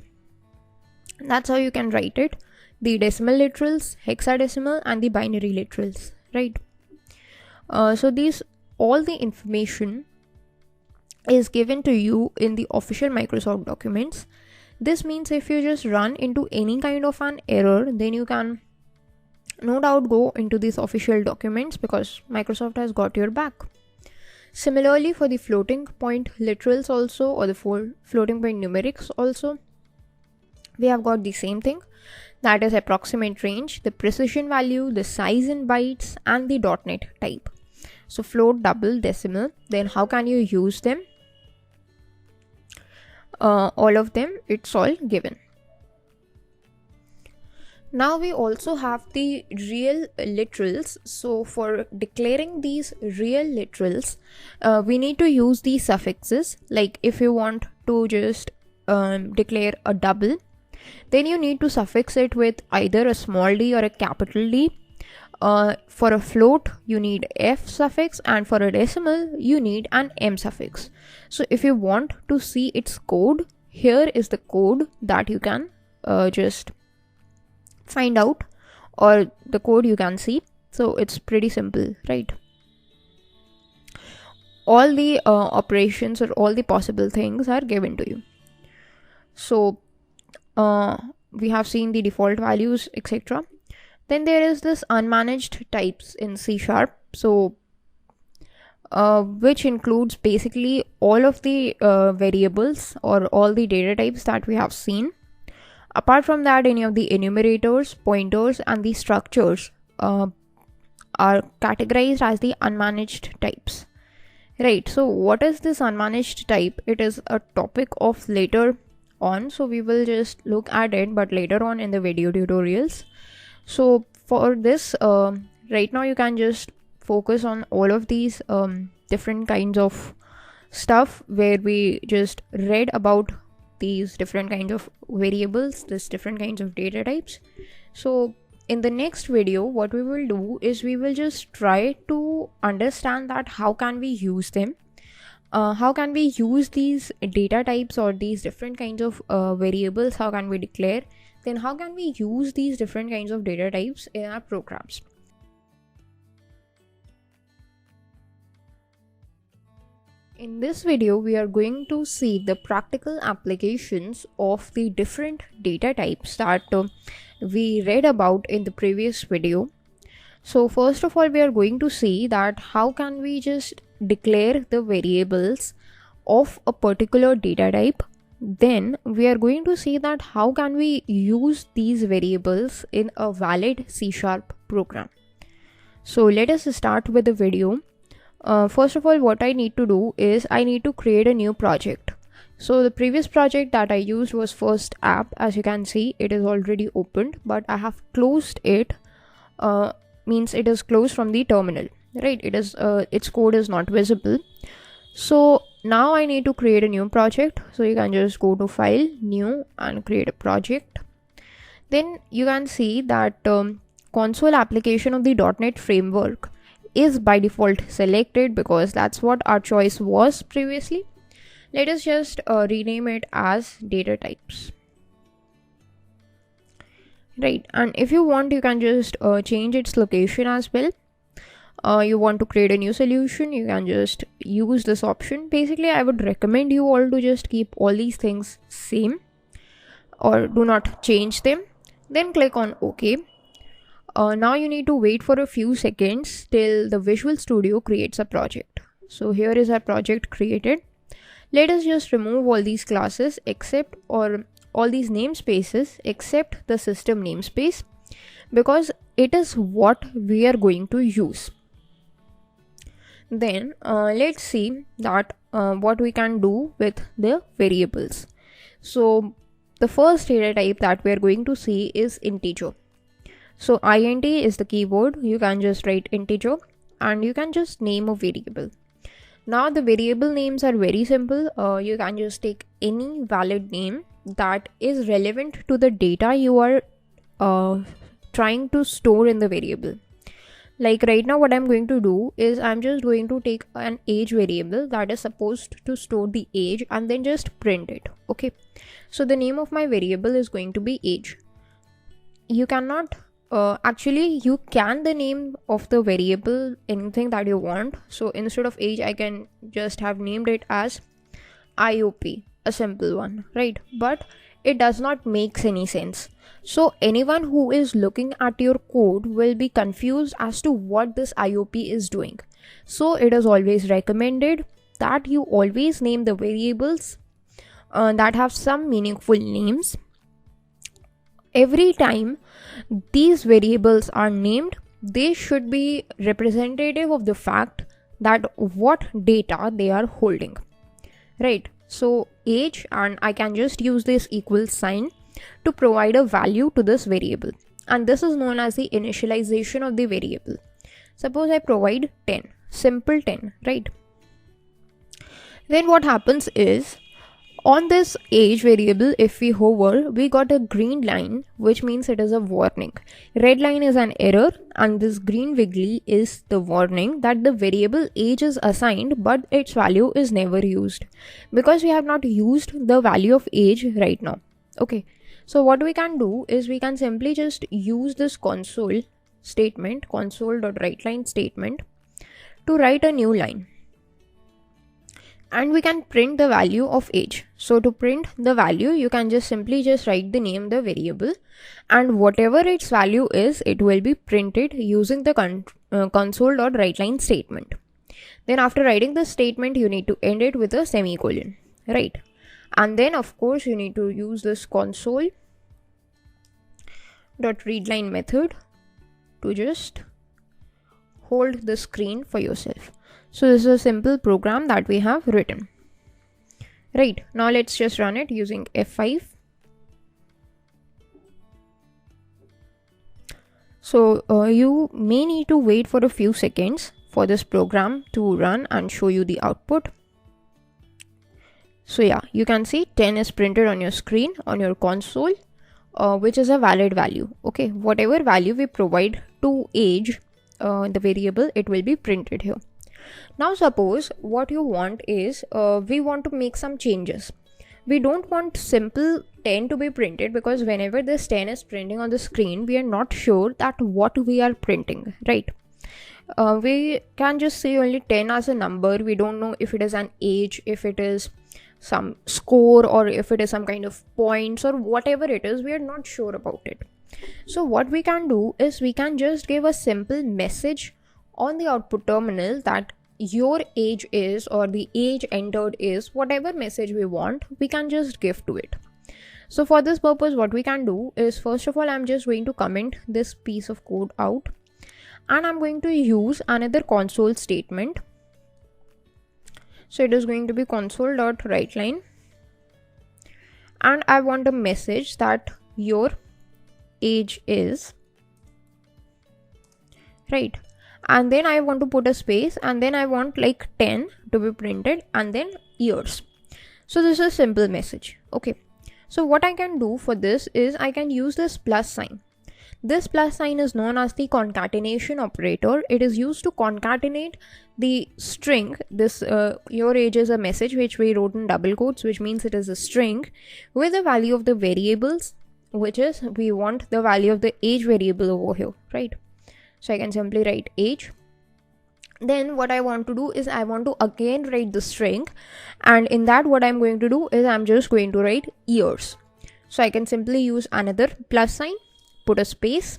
That's how you can write it: the decimal literals, hexadecimal, and the binary literals, right? So these, all the information is given to you in the official Microsoft documents. This means if you just run into any kind of an error, then you can no doubt go into these official documents, because Microsoft has got your back. Similarly, for the floating point literals also, or the floating point numerics also, we have got the same thing, that is approximate range, the precision value, the size in bytes, and the .NET type. So float, double, decimal. Then how can you use them? All of them, it's all given. Now we also have the real literals. So for declaring these real literals, we need to use these suffixes. Like if you want to just declare a double, then you need to suffix it with either a small d or a capital D. For a float, you need F suffix, and for a decimal, you need an M suffix. So if you want to see its code, here is the code that you can just find out, or the code you can see. So it's pretty simple, right? All the operations or all the possible things are given to you. So we have seen the default values, etc. Then there is this unmanaged types in C#. So which includes basically all of the variables or all the data types that we have seen. Apart from that, any of the enumerators, pointers, and the structures are categorized as the unmanaged types. Right, so what is this unmanaged type? It is a topic of later on, so we will just look at it, but later on in the video tutorials. So for this, right now you can just focus on all of these different kinds of stuff where we just read about these different kinds of variables, these different kinds of data types. So in the next video, what we will do is we will just try to understand that how can we use them, how can we use these data types or these different kinds of variables, how can we declare, then how can we use these different kinds of data types in our programs. In this video, we are going to see the practical applications of the different data types that we read about in the previous video. So first of all, we are going to see that how can we just declare the variables of a particular data type. Then we are going to see that how can we use these variables in a valid C# program. So let us start with the video. First of all, what I need to do is I need to create a new project. So the previous project that I used was first app. As you can see, it is already opened, but I have closed it, means it is closed from the terminal, right? It is its code is not visible. So now I need to create a new project. So you can just go to file, new, and create a project. Then you can see that console application of the .NET framework is by default selected because that's what our choice was previously. Let us just rename it as data types. Right, and if you want, you can just change its location as well. You want to create a new solution, you can just use this option. Basically, I would recommend you all to just keep all these things same or do not change them. Then click on OK. Now you need to wait for a few seconds till the Visual Studio creates a project. So here is our project created. Let us just remove all these classes except or all these namespaces except the system namespace because it is what we are going to use. Then let's see that what we can do with the variables. So the first data type that we are going to see is integer. So int is the keyword. You can just write integer and you can just name a variable. Now the variable names are very simple. You can just take any valid name that is relevant to the data you are trying to store in the variable. Like right now what I'm going to do is I'm just going to take an age variable that is supposed to store the age and then just print it. Okay, so the name of my variable is going to be age. You cannot actually you can the name of the variable anything that you want. So instead of age I can just have named it as IOP, a simple one, right? But it does not make any sense. So anyone who is looking at your code will be confused as to what this IOP is doing. So it is always recommended that you always name the variables that have some meaningful names. Every time these variables are named, they should be representative of the fact that what data they are holding, right? So age, and I can just use this equal sign to provide a value to this variable, and this is known as the initialization of the variable. Suppose I provide 10, simple 10, right? Then what happens is on this age variable, if we hover, we got a green line, which means it is a warning. Red line is an error, and this green wiggly is the warning that the variable age is assigned, but its value is never used because we have not used the value of age right now. Okay, so what we can do is we can simply just use this console statement, console.writeline statement, to write a new line. And we can print the value of age. So to print the value, you can just simply just write the name of the variable, and whatever its value is, it will be printed using the console.writeline statement. Then after writing the statement, you need to end it with a semicolon, right? And then of course you need to use this console.readline method to just hold the screen for yourself. So this is a simple program that we have written. Right, now let's just run it using F5. So you may need to wait for a few seconds for this program to run and show you the output. So yeah, you can see 10 is printed on your screen, on your console, which is a valid value. Okay, whatever value we provide to age, the variable, it will be printed here. Now suppose what you want is, we want to make some changes. We don't want simple 10 to be printed, because whenever this 10 is printing on the screen, we are not sure that what we are printing, right? We can just say only 10 as a number. We don't know if it is an age, if it is some score, or if it is some kind of points, or whatever it is, we are not sure about it. So what we can do is we can just give a simple message on the output terminal that your age is, or the age entered is, whatever message we want, we can just give to it. So for this purpose, what we can do is, first of all, I'm just going to comment this piece of code out, and I'm going to use another console statement. So it is going to be console.writeline, and I want a message that your age is, right? And then I want to put a space, and then I want like 10 to be printed, and then years. So this is a simple message. Okay, so what I can do for this is I can use this plus sign. This plus sign is known as the concatenation operator. It is used to concatenate the string. This your age is a message which we wrote in double quotes, which means it is a string, with the value of the variables, which is, we want the value of the age variable over here, right? So I can simply write age. Then what I want to do is I want to again write the string, and in that what I'm going to do is I'm just going to write years. So I can simply use another plus sign, put a space,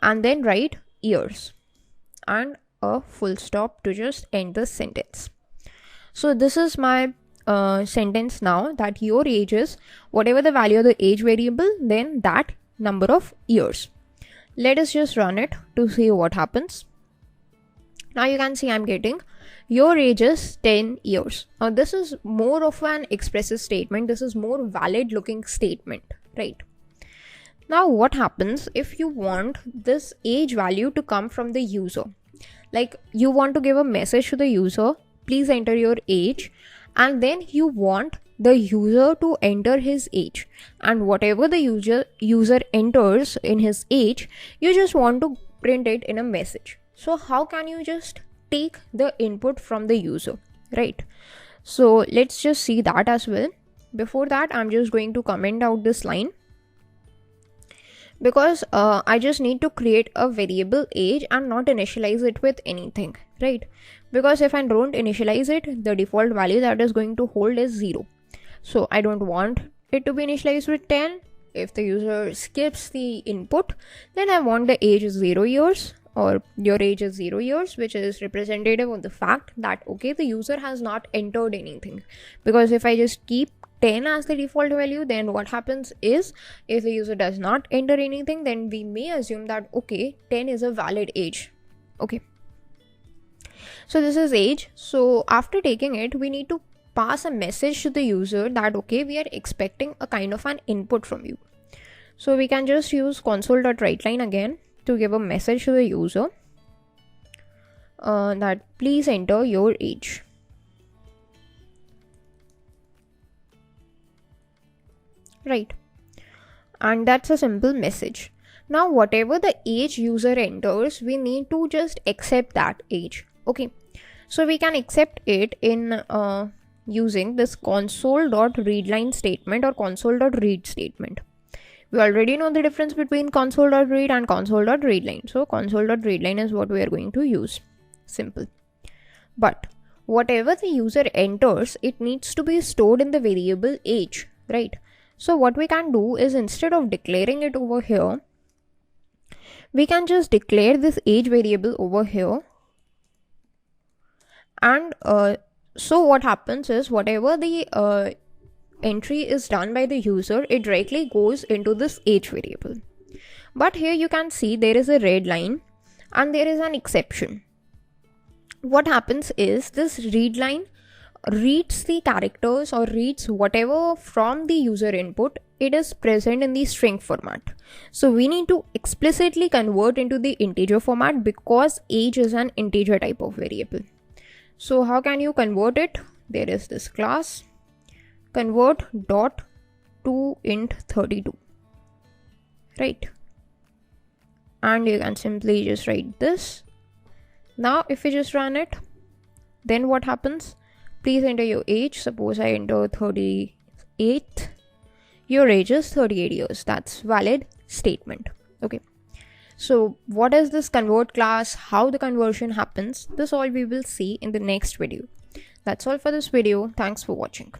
and then write years and a full stop to just end the sentence. So this is my sentence now, that your age is whatever the value of the age variable, then that number of years. Let us just run it to see what happens. Now you can see I'm getting your age is 10 years. Now this is more of an expressive statement. This is more valid looking statement, right? Now what happens if you want this age value to come from the user? Like you want to give a message to the user, please enter your age, and then you want the user to enter his age, and whatever the user enters in his age, you just want to print it in a message. So how can you just take the input from the user, right? So let's just see that as well. Before that, I'm just going to comment out this line, because I just need to create a variable age and not initialize it with anything, right? Because if I don't initialize it, the default value that is going to hold is 0. So I don't want it to be initialized with 10. If the user skips the input, then I want the age is 0 years, or your age is 0 years, which is representative of the fact that, okay, the user has not entered anything. Because if I just keep 10 as the default value, then what happens is, if the user does not enter anything, then we may assume that, okay, 10 is a valid age. Okay, so this is age. So after taking it, we need to pass a message to the user that, okay, we are expecting a kind of an input from you. So we can just use console.writeline again to give a message to the user that please enter your age. Right, and that's a simple message. Now whatever the age user enters, we need to just accept that age. Okay, so we can accept it in using this console.readline statement or console.read statement. We already know the difference between console.read and console.readline. So console.readline is what we are going to use. Simple. But whatever the user enters, it needs to be stored in the variable age, right? So what we can do is, instead of declaring it over here, we can just declare this age variable over here. And so what happens is, whatever the entry is done by the user, it directly goes into this age variable. But here you can see there is a red line, and there is an exception. What happens is this read line reads the characters or reads whatever from the user input it is present in the string format. So we need to explicitly convert into the integer format because age is an integer type of variable. So how can you convert it? There is this class convert dot to int 32, right? And you can simply just write this. Now if we just run it, then what happens? Please enter your age. Suppose I enter 38. Your age is 38 years. That's valid statement. Okay. So what is this convert class? How the conversion happens? This all we will see in the next video. That's all for this video. Thanks for watching.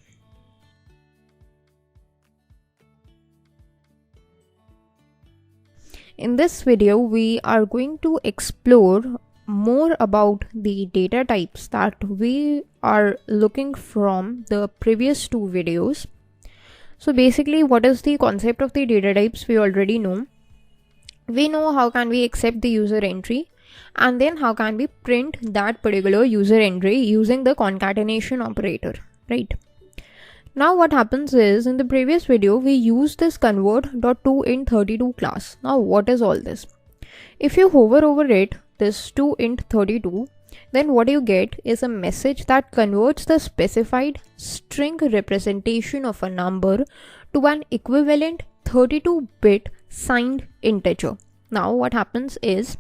In this video, we are going to explore more about the data types that we are looking from the previous two videos. So basically, what is the concept of the data types? We already know. We know how can we accept the user entry, and then how can we print that particular user entry using the concatenation operator, right? Now what happens is, in the previous video we used this convert.toInt32 class. Now what is all this? If you hover over it, this toInt32, then what you get is a message that converts the specified string representation of a number to an equivalent 32-bit signed integer. Now what happens is,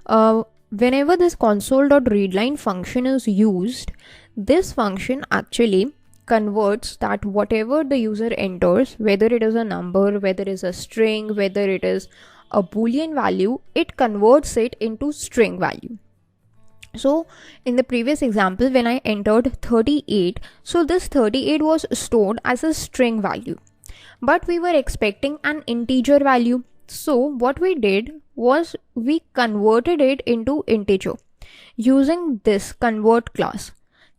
whenever this console.readline function is used, this function actually converts that whatever the user enters, whether it is a number, whether it is a string, whether it is a boolean value, it converts it into string value. So in the previous example, when I entered 38, so this 38 was stored as a string value, but we were expecting an integer value. So what we did was we converted it into integer using this convert class.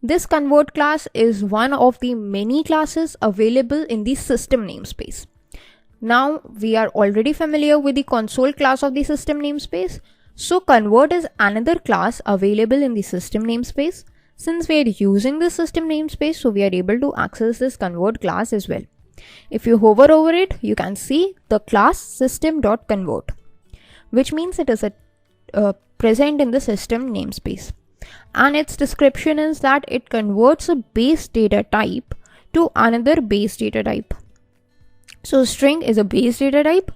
This convert class is one of the many classes available in the system namespace. Now we are already familiar with the console class of the system namespace. So convert is another class available in the system namespace. Since we are using the system namespace, so we are able to access this convert class as well. If you hover over it, you can see the class system.convert, which means it is present in the system namespace. And its description is that it converts a base data type to another base data type. So string is a base data type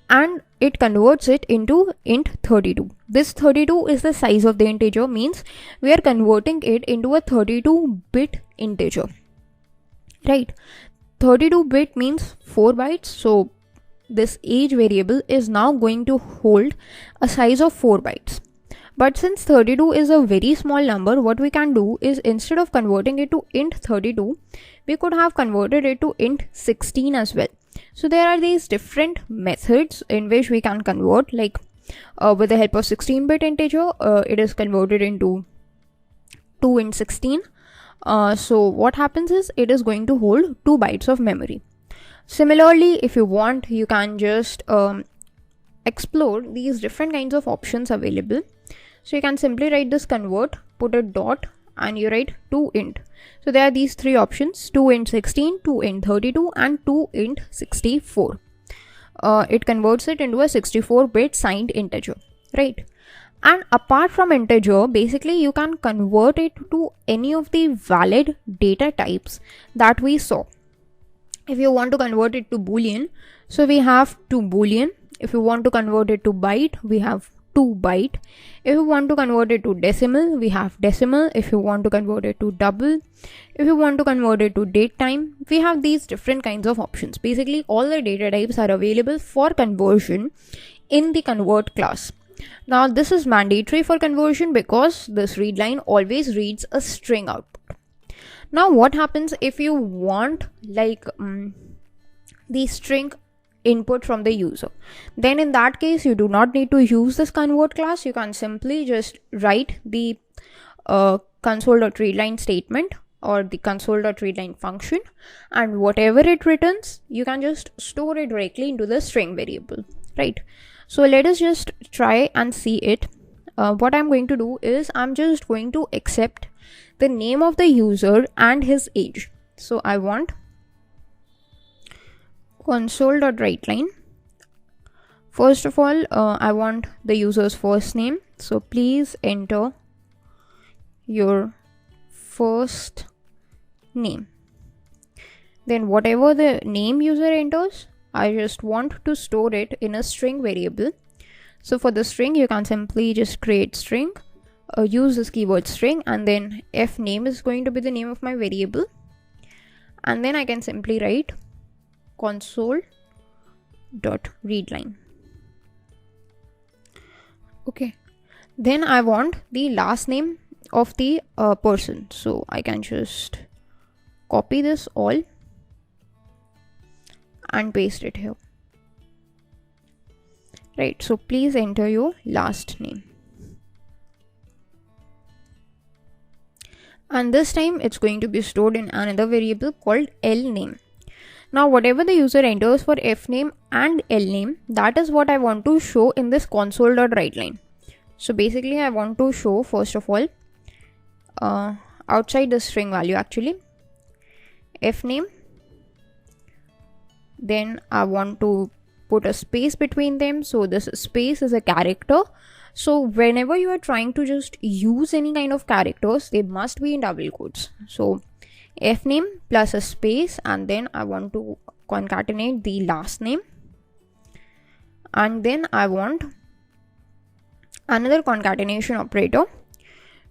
and it converts it into int32. This 32 is the size of the integer, means we are converting it into a 32-bit integer, right? 32-bit means 4 bytes. So this age variable is now going to hold a size of 4 bytes. But since 32 is a very small number, what we can do is, instead of converting it to int32, we could have converted it to int16 as well. So there are these different methods in which we can convert, like with the help of 16-bit integer, it is converted into 2int16. So what happens is, it is going to hold 2 bytes of memory. Similarly, if you want, you can just explore these different kinds of options available. So you can simply write this convert, put a dot, and you write 2int. So there are these three options: 2int16, 2int32, and 2int64. It converts it into a 64-bit signed integer, right? And apart from integer, basically you can convert it to any of the valid data types that we saw. If you want to convert it to boolean, so we have 2 boolean. If you want to convert it to byte, we have 2 byte. If you want to convert it to decimal, we have decimal. If you want to convert it to double, if you want to convert it to date time, we have these different kinds of options. Basically, all the data types are available for conversion in the convert class. Now, this is mandatory for conversion because this read line always reads a string output. Now, what happens if you want like the string input from the user? Then in that case, you do not need to use this convert class. You can simply just write the console.readline statement or the console.readline function, and whatever it returns, you can just store it directly into the string variable, right? So let us just try and see it. what I'm going to do is I'm just going to accept the name of the user and his age. So I want console.writeline. First of all, I want the user's first name. So please enter your first name. Then whatever the name user enters, I just want to store it in a string variable. So for the string, you can simply just create string, use this keyword string, and then f name is going to be the name of my variable. And then I can simply write console.readline. Okay. Then I want the last name of the person. So I can just copy this all and paste it here. Right, so please enter your last name. And this time it's going to be stored in another variable called lname. Now whatever the user enters for fname and lname, that is what I want to show in this console.writeline. So basically I want to show, first of all, outside the string value actually, fname. Then I want to put a space between them. So this space is a character. So whenever you are trying to just use any kind of characters, they must be in double quotes. So fname plus a space, and then I want to concatenate the last name. And then I want another concatenation operator,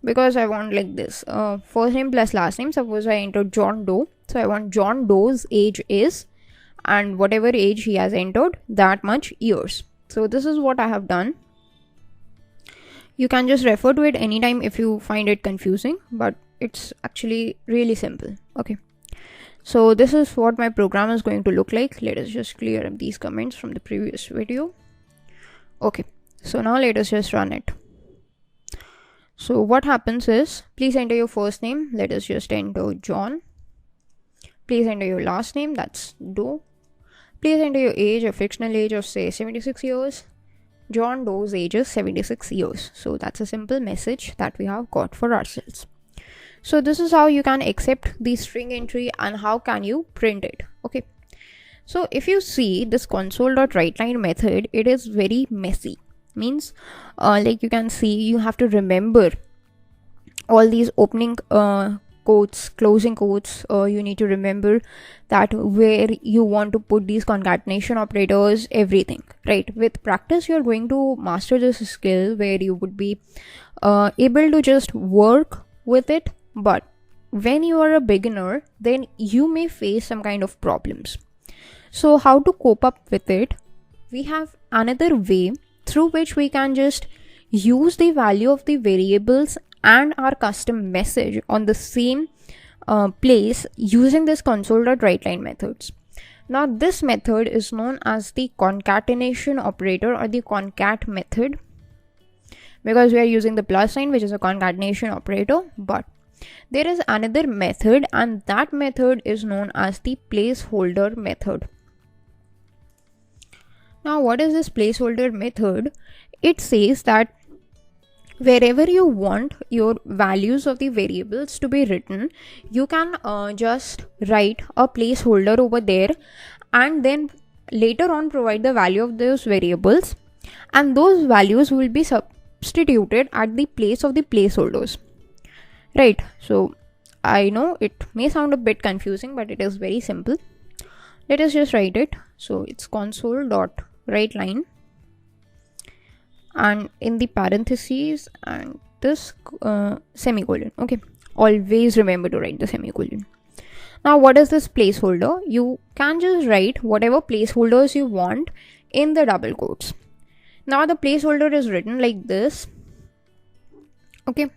because I want like this, first name plus last name. Suppose I entered John Doe. So I want John Doe's age is, and whatever age he has entered, that much years. So this is what I have done. You can just refer to it anytime if you find it confusing, but it's actually really simple. Okay, so this is what my program is going to look like. Let us just clear up these comments from the previous video. Okay, so now let us just run it. So what happens is, please enter your first name. Let us just enter John. Please enter your last name, that's Doe. Please enter your age, a fictional age of say 76 years. John Doe's age is 76 years. So that's a simple message that we have got for ourselves. So this is how you can accept the string entry and how can you print it. Okay. So if you see this console.writeline method, it is very messy. Means like you can see, you have to remember all these opening quotes, closing quotes. You need to remember that where you want to put these concatenation operators, everything, right? With practice, you're going to master this skill where you would be able to just work with it. But when you are a beginner, then you may face some kind of problems. So how to cope up with it? We have another way through which we can just use the value of the variables and our custom message on the same place using this console.writeline methods. Now this method is known as the concatenation operator or the concat method, because we are using the plus sign, which is a concatenation operator. But there is another method, and that method is known as the placeholder method. Now what is this placeholder method? It says that wherever you want your values of the variables to be written, you can just write a placeholder over there and then later on provide the value of those variables, and those values will be substituted at the place of the placeholders, right? So I know it may sound a bit confusing, but it is very simple. Let us just write it. So it's console.writeline, and in the parentheses and this semicolon. Okay, always remember to write the semicolon. Now what is this placeholder? You can just write whatever placeholders you want in the double quotes. Now the placeholder is written like this. Okay,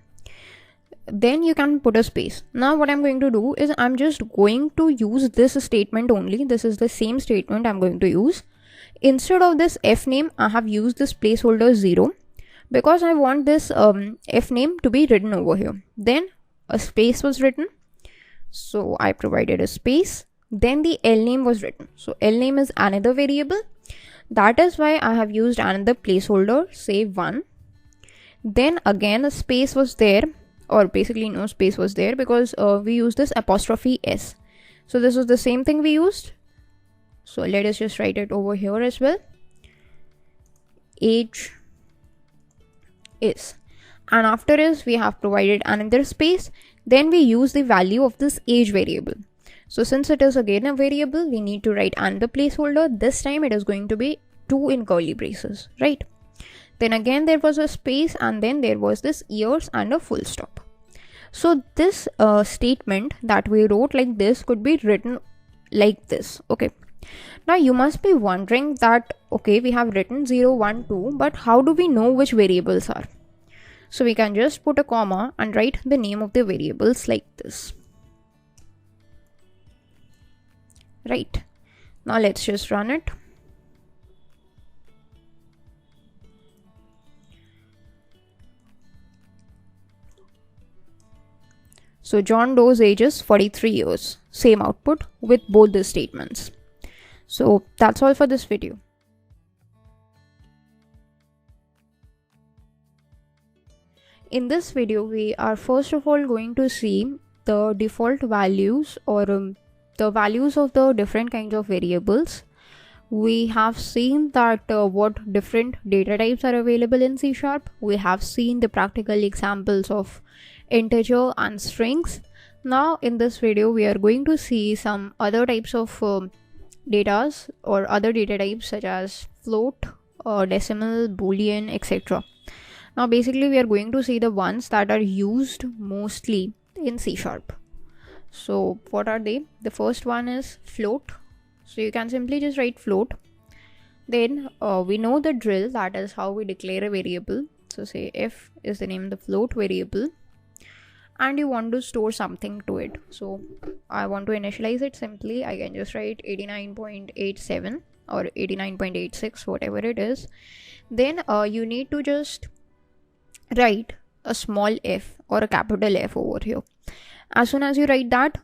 then you can put a space. Now what I'm going to do is I'm just going to use this statement only. This is the same statement I'm going to use. Instead of this f name, I have used this placeholder 0 because I want this f name to be written over here. Then a space was written, so I provided a space. Then the L name was written. So L name is another variable. That is why I have used another placeholder, say 1. Then again a space was there, or basically no space was there, because we used this apostrophe s. So this was the same thing we used. So let us just write it over here as well. Age is, and after is we have provided another space. Then we use the value of this age variable. So since it is again a variable, we need to write another placeholder. This time it is going to be 2 in curly braces, right? Then again there was a space, and then there was this years and a full stop. So this statement that we wrote like this could be written like this. Okay, now you must be wondering that, okay, we have written 0, 1, 2, but how do we know which variables are? So we can just put a comma and write the name of the variables like this. Right, now let's just run it. So John Doe's age is 43 years. Same output with both the statements. So that's all for this video. In this video, we are first of all going to see the default values, or the values of the different kinds of variables. We have seen that what different data types are available in C#. We have seen the practical examples of integer and strings. Now in this video we are going to see some other types of datas, or other data types such as float, decimal, boolean, etc. Now basically we are going to see the ones that are used mostly in C#. So what are they? The first one is float. So you can simply just write float. Then we know the drill, that is how we declare a variable. So say f is the name of the float variable, and you want to store something to it. So I want to initialize it. Simply I can just write 89.87 or 89.86, whatever it is. Then you need to just write a small f or a capital F over here. As soon as you write that,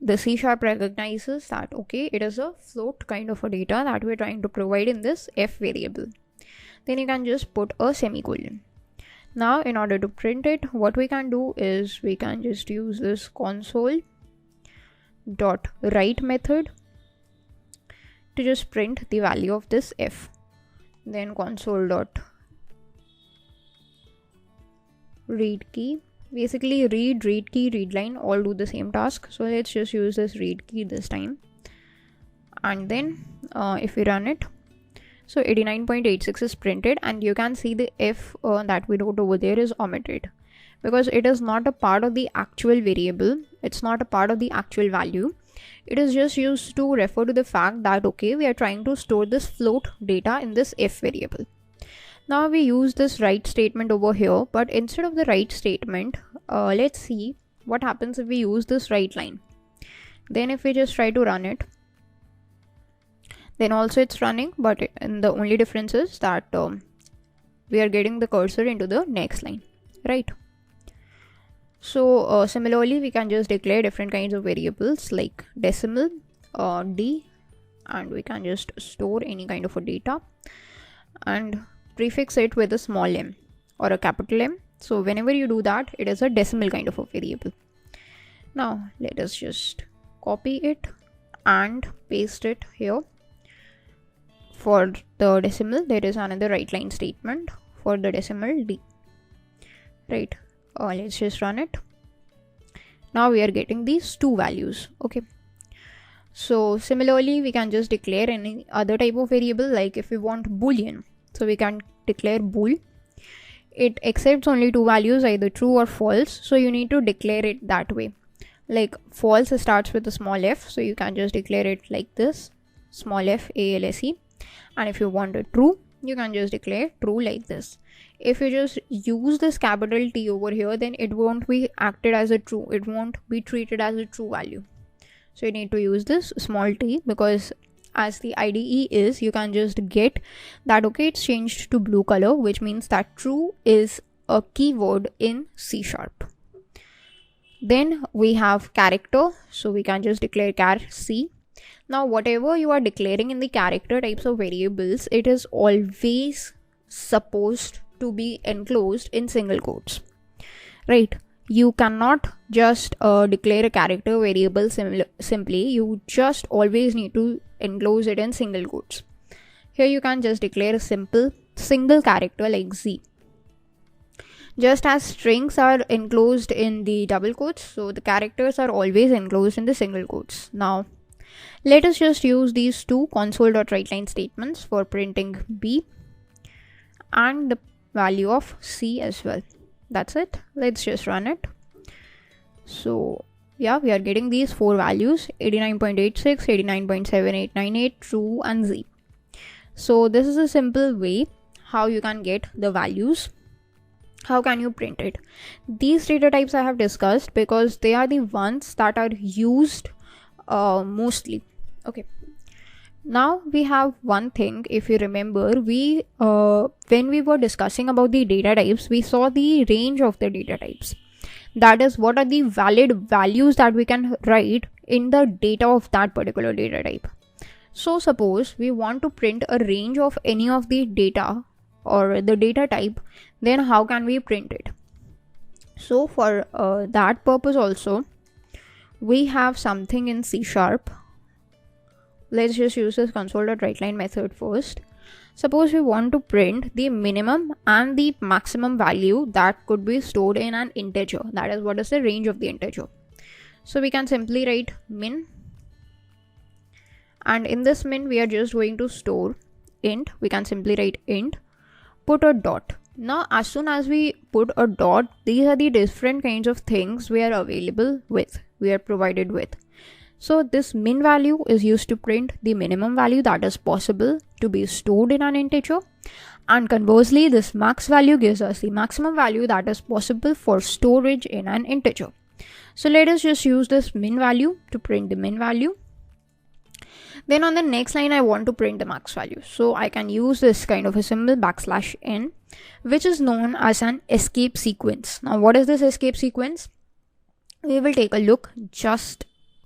the C# recognizes that, okay, it is a float kind of a data that we're trying to provide in this f variable. Then you can just put a semicolon. Now in order to print it, what we can do is we can just use this console.write method to just print the value of this f. Then console.read key. Basically read, read key, read line all do the same task. So let's just use this read key this time. And then if we run it, so 89.86 is printed, and you can see the f that we wrote over there is omitted, because it is not a part of the actual variable. It's not a part of the actual value. It is just used to refer to the fact that, okay, we are trying to store this float data in this f variable. Now we use this write statement over here, but instead of the write statement, let's see what happens if we use this write line. Then if we just try to run it, then also it's running, but the only difference is that we are getting the cursor into the next line, right? So similarly we can just declare different kinds of variables like decimal, d, and we can just store any kind of a data and prefix it with a small m or a capital M. So whenever you do that, it is a decimal kind of a variable. Now let us just copy it and paste it here. For the decimal, there is another write line statement for the decimal d, right? Let's just run it. Now we are getting these two values. Okay, so similarly we can just declare any other type of variable, like if we want boolean, so we can declare bool. It accepts only two values, either true or false, so you need to declare it that way. Like false starts with a small f, so you can just declare it like this, small f ALSE. And if you want a true, you can just declare true like this. If you just use this capital T over here, then it won't be acted as a true, it won't be treated as a true value. So you need to use this small t, because as the IDE is, you can just get that, okay, it's changed to blue color, which means that true is a keyword in C#. Then we have character, so we can just declare char C. Now whatever you are declaring in the character types of variables, it is always supposed to be enclosed in single quotes, right? You cannot just declare a character variable simply. You just always need to enclose it in single quotes. Here you can just declare a simple single character like Z. Just as strings are enclosed in the double quotes, so the characters are always enclosed in the single quotes. Now, let us just use these two console.writeline statements for printing B and the value of C as well. That's it. Let's just run it. So yeah, we are getting these four values: 89.86, 89.7898, true, and Z. So this is a simple way how you can get the values. How can you print it? These data types I have discussed because they are the ones that are used mostly. Okay. Now we have one thing. If you remember, we when we were discussing about the data types, we saw the range of the data types. That is, what are the valid values that we can write in the data of that particular data type. So suppose we want to print a range of any of the data or the data type, then how can we print it? So for that purpose also, we have something in C#. Let's just use this console.writeline method first. Suppose we want to print the minimum and the maximum value that could be stored in an integer. That is, what is the range of the integer. So we can simply write min, and in this min we are just going to store int. We can simply write int, put a dot. Now as soon as we put a dot, these are the different kinds of things we are provided with. So this min value is used to print the minimum value that is possible to be stored in an integer, and conversely this max value gives us the maximum value that is possible for storage in an integer. So let us just use this min value to print the min value. Then on the next line I want to print the max value, so I can use this kind of a symbol \n, which is known as an escape sequence. Now what is this escape sequence? We will take a look just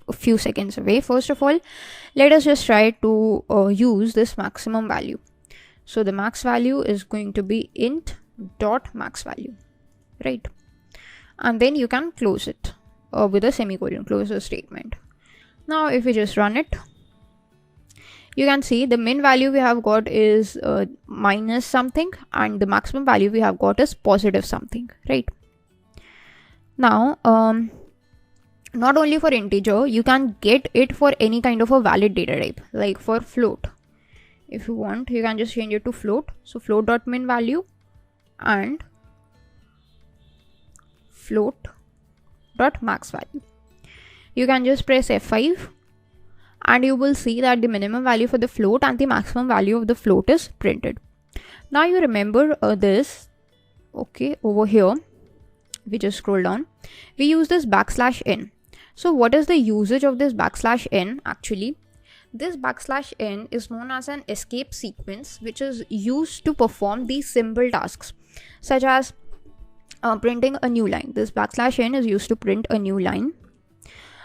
a few seconds away. First of all, let us just try to use this maximum value. So the max value is going to be int dot max value, right? And then you can close it with a semicolon, close the statement. Now if we just run it, you can see the min value we have got is minus something, and the maximum value we have got is positive something, right? Now not only for integer, you can get it for any kind of a valid data type, like for float. If you want, you can just change it to float. So float.min value and float.max value. You can just press F5 and you will see that the minimum value for the float and the maximum value of the float is printed. Now you remember this. Okay, over here, we just scroll down. We use this \n. So what is the usage of this \n actually? This \n is known as an escape sequence, which is used to perform these simple tasks, such as printing a new line. This \n is used to print a new line.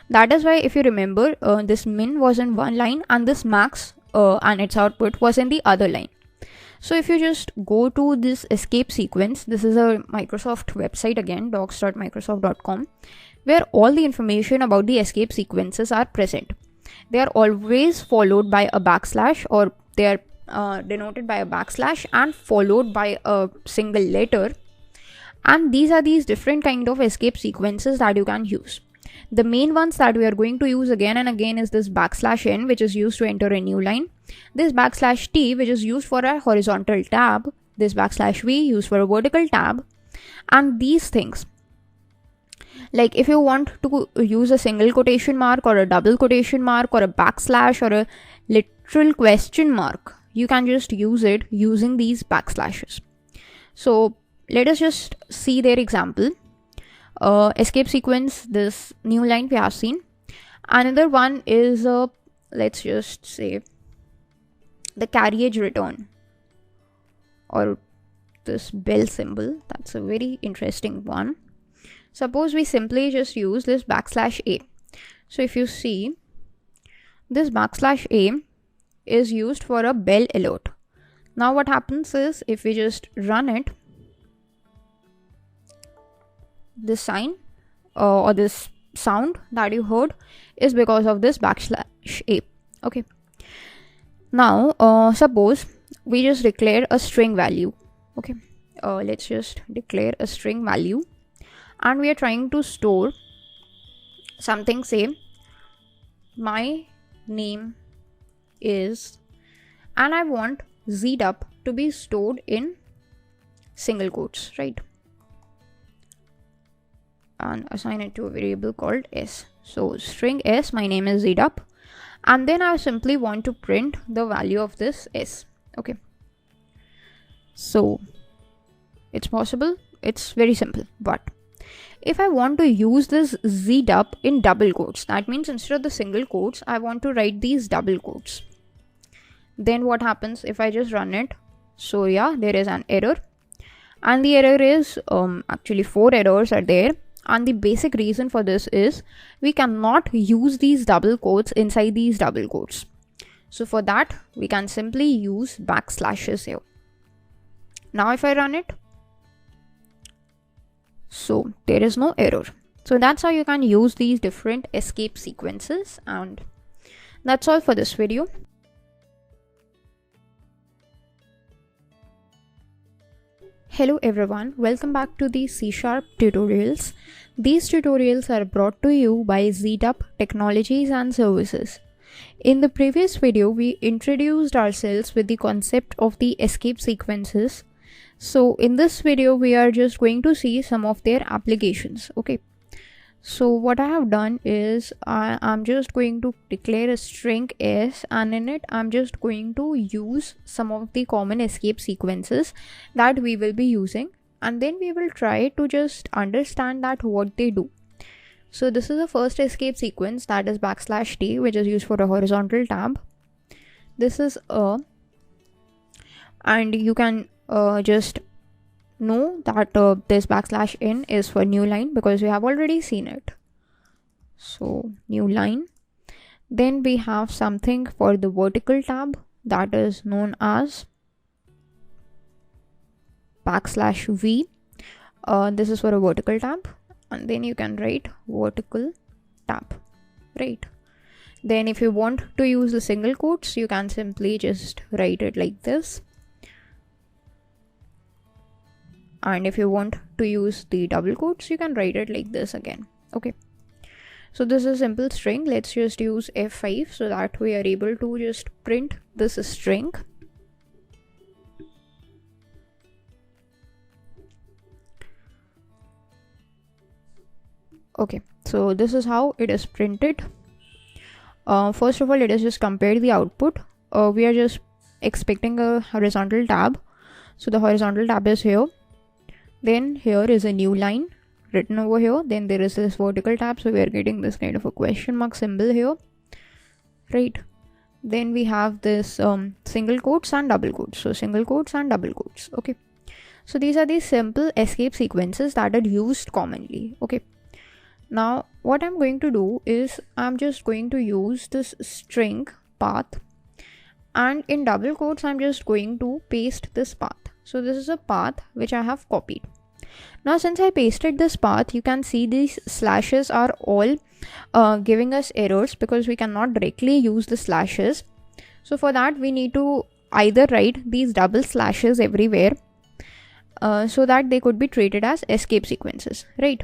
That is why, if you remember, this min was in one line and this max and its output was in the other line. So if you just go to this escape sequence, this is a Microsoft website again, docs.microsoft.com, where all the information about the escape sequences are present. They are always followed by a \, or they are denoted by a \, and followed by a single letter. And these are these different kind of escape sequences that you can use. The main ones that we are going to use again and again is this \n, which is used to enter a new line, this \t, which is used for a horizontal tab, this \v used for a vertical tab, and these things. Like if you want to use a single quotation mark or a double quotation mark or a \, or a literal question mark, you can just use it using these \. So let us just see their example. Escape sequence, this new line we have seen. Another one is let's just say the carriage return, or this bell symbol. That's a very interesting one. Suppose we simply just use this \a. So if you see, this \a is used for a bell alert. Now what happens is, if we just run it, this sign or this sound that you heard is because of this \a. Okay. Now suppose we just declare a string value. Okay. Let's just declare a string value, and we are trying to store something. Say my name is, and I want ZDUP to be stored in single quotes, right? And assign it to a variable called s. So string s, my name is ZDUP, and then I simply want to print the value of this s. Okay. So it's possible, it's very simple. But if I want to use this ZDUP in double quotes, that means instead of the single quotes, I want to write these double quotes. Then what happens if I just run it? So yeah, there is an error, and the error is actually 4 errors are there. And the basic reason for this is we cannot use these double quotes inside these double quotes. So for that, we can simply use backslashes here. Now if I run it, so there is no error. So that's how you can use these different escape sequences. And that's all for this video. Hello everyone, welcome back to the C# tutorials. These tutorials are brought to you by ZDUP Technologies and Services. In the previous video, we introduced ourselves with the concept of the escape sequences. So in this video, we are just going to see some of their applications. Okay. So what I have done is I'm just going to declare a string s, and in it I'm just going to use some of the common escape sequences that we will be using, and then we will try to just understand that what they do. So this is the first escape sequence, that is \t, which is used for a horizontal tab. This is a, and you can just know that this \n is for new line because we have already seen it. So new line. Then we have something for the vertical tab that is known as \v. This is for a vertical tab, and then you can write vertical tab, right? Then if you want to use the single quotes, you can simply just write it like this. And if you want to use the double quotes, you can write it like this again. Okay. So this is a simple string. Let's just use F5 so that we are able to just print this string. Okay. So this is how it is printed. First of all, let us just compare the output. We are just expecting a horizontal tab. So the horizontal tab is here. Then here is a new line written over here. Then there is this vertical tab, so we are getting this kind of a question mark symbol here, right? Then we have this single quotes and double quotes. So single quotes and double quotes. Okay. So these are the simple escape sequences that are used commonly. Okay. Now what I'm going to do is I'm just going to use this string path, and in double quotes I'm just going to paste this path. So this is a path which I have copied. Now since I pasted this path, you can see these slashes are all giving us errors because we cannot directly use the slashes. So for that we need to either write these double slashes everywhere so that they could be treated as escape sequences, right?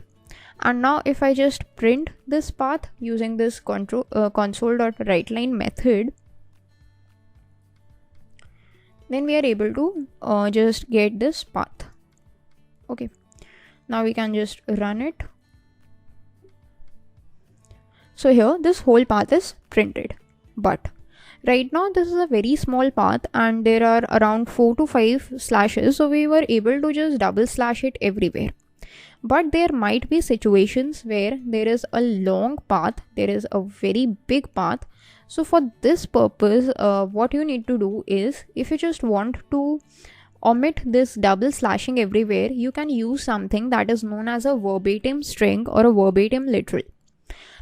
And now if I just print this path using this console.writeline method, then we are able to just get this path. Okay. Now we can just run it. So here this whole path is printed, but right now this is a very small path and there are around 4 to 5 slashes, so we were able to just double slash it everywhere. But there might be situations where there is a long path, there is a very big path. So for this purpose, what you need to do is, if you just want to omit this double slashing everywhere, you can use something that is known as a verbatim string or a verbatim literal.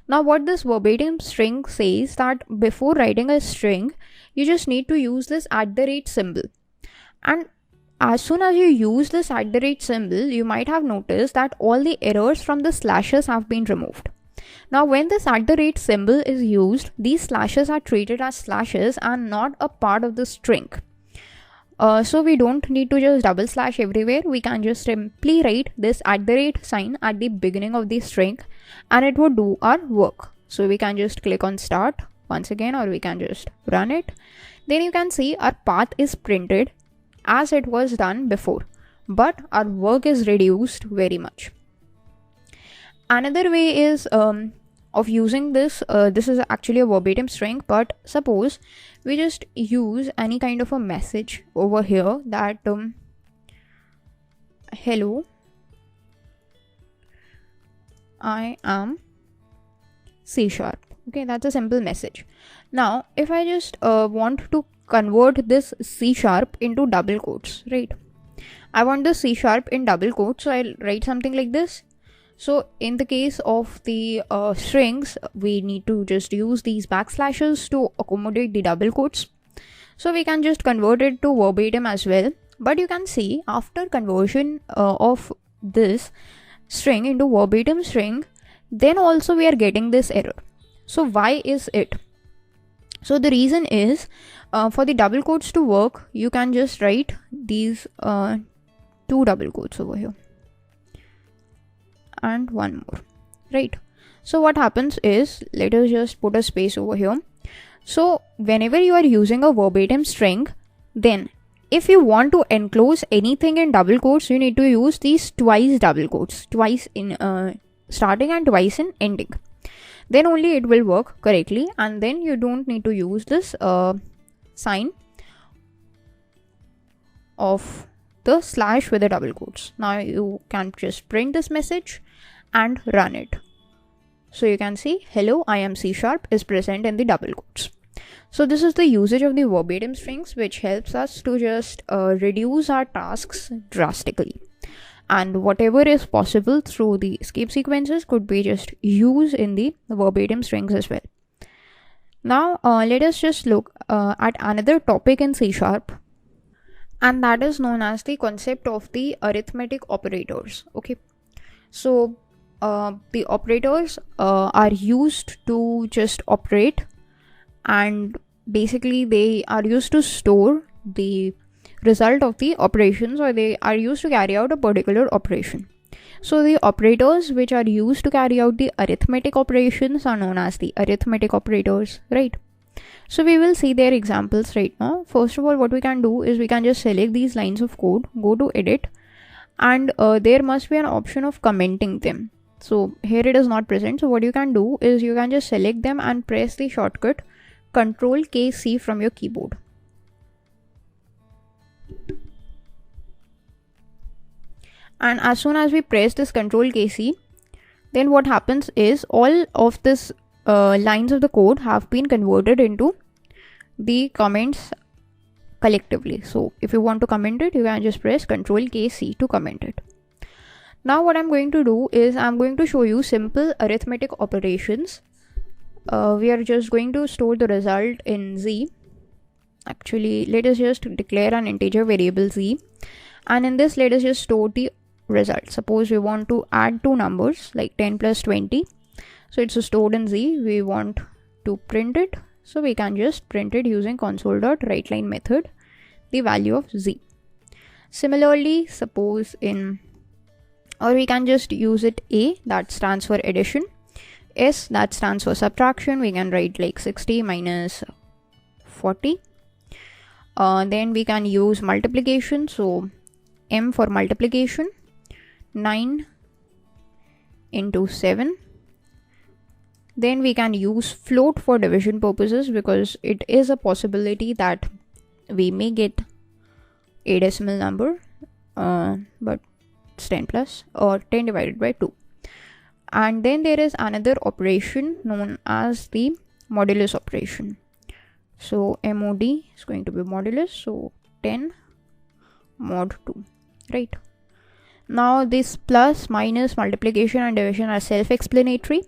Now what this verbatim string says that before writing a string, you just need to use this @ symbol. And as soon as you use this @ symbol, you might have noticed that all the errors from the slashes have been removed. Now when this @ symbol is used, these slashes are treated as slashes and not a part of the string. So we don't need to just double slash everywhere. We can just simply write this @ sign at the beginning of the string and it would do our work. So we can just click on start once again, or we can just run it. Then you can see our path is printed as it was done before, but our work is reduced very much. Another way is of using this, this is actually a verbatim string, but suppose we just use any kind of a message over here that hello, I am C#. Okay, that's a simple message. Now if I just want to convert this C# into double quotes, right? I want the C# in double quotes, so I'll write something like this. So in the case of the strings, we need to just use these backslashes to accommodate the double quotes. So we can just convert it to verbatim as well. But you can see after conversion of this string into verbatim string, then also we are getting this error. So why is it? So the reason is for the double quotes to work, you can just write these 2 double quotes over here and one more, right? So what happens is, let us just put a space over here. So whenever you are using a verbatim string, then if you want to enclose anything in double quotes, you need to use these twice double quotes, twice in starting and twice in ending. Then only it will work correctly, and then you don't need to use this sign of the slash with the double quotes. Now you can just print this message and run it. So you can see hello, I am C# is present in the double quotes. So this is the usage of the verbatim strings, which helps us to just reduce our tasks drastically. And whatever is possible through the escape sequences could be just used in the verbatim strings as well. Now let us just look at another topic in C#, and that is known as the concept of the arithmetic operators. Okay, so the operators are used to just operate, and basically they are used to store the result of the operations, or they are used to carry out a particular operation. So the operators which are used to carry out the arithmetic operations are known as the arithmetic operators, right? So we will see their examples right now. First of all, what we can do is we can just select these lines of code, go to edit, and there must be an option of commenting them. So here it is not present. So what you can do is you can just select them and press the shortcut Ctrl+K+C from your keyboard. And as soon as we press this Ctrl+K+C, then what happens is all of this lines of the code have been converted into the comments collectively. So if you want to comment it, you can just press Ctrl+K+C to comment it. Now what I'm going to do is I'm going to show you simple arithmetic operations. We are just going to store the result in Z. Actually, let us just declare an integer variable Z, and in this let us just store the result. Suppose we want to add 2 numbers like 10 plus 20. So it's stored in Z. We want to print it, so we can just print it using console.Writeline method, the value of Z. Similarly, suppose or we can just use it A, that stands for addition, S, that stands for subtraction. We can write like 60 minus 40. Then we can use multiplication, so M for multiplication, 9 into 7. Then we can use float for division purposes, because it is a possibility that we may get a decimal number, but it's 10 plus or 10 divided by 2. And then there is another operation known as the modulus operation. So MOD is going to be modulus, so 10 mod 2, right? Now this plus, minus, multiplication and division are self-explanatory.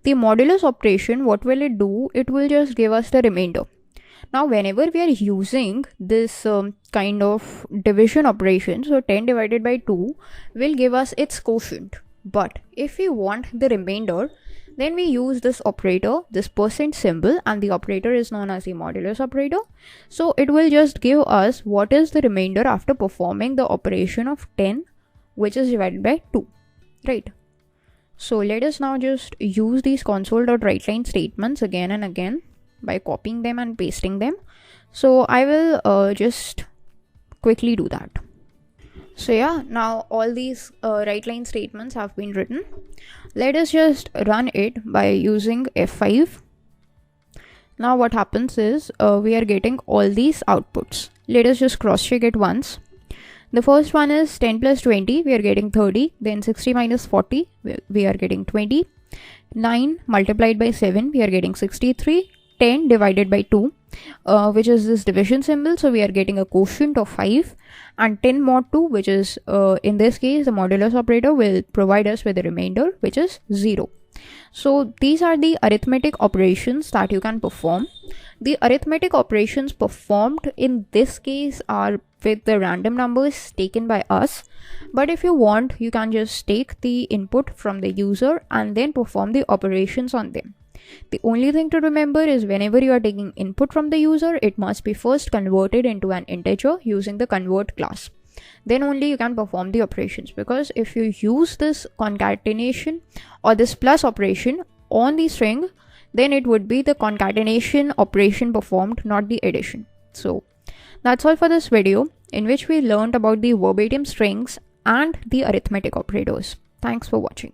The modulus operation, what will it do? It will just give us the remainder. Now whenever we are using this kind of division operation, so 10 divided by 2 will give us its quotient. But if we want the remainder, then we use this operator, this percent symbol, and the operator is known as the modulus operator. So it will just give us what is the remainder after performing the operation of 10, which is divided by 2, right? So let us now just use these console.writeline statements again and again by copying them and pasting them. So I will just quickly do that. So yeah, now all these writeline statements have been written. Let us just run it by using F5. Now what happens is we are getting all these outputs. Let us just cross check it once. The first one is 10 plus 20, we are getting 30. Then 60 minus 40, we are getting 20. 9 multiplied by 7, we are getting 63. 10 divided by 2, which is this division symbol, so we are getting a quotient of 5. And 10 mod 2, which is in this case the modulus operator, will provide us with the remainder, which is 0. So these are the arithmetic operations that you can perform. The arithmetic operations performed in this case are with the random numbers taken by us, but if you want, you can just take the input from the user and then perform the operations on them. The only thing to remember is whenever you are taking input from the user, it must be first converted into an integer using the convert class. Then only you can perform the operations, because if you use this concatenation or this plus operation on the string, then it would be the concatenation operation performed, not the addition. So that's all for this video, in which we learned about the verbatim strings and the arithmetic operators. Thanks for watching.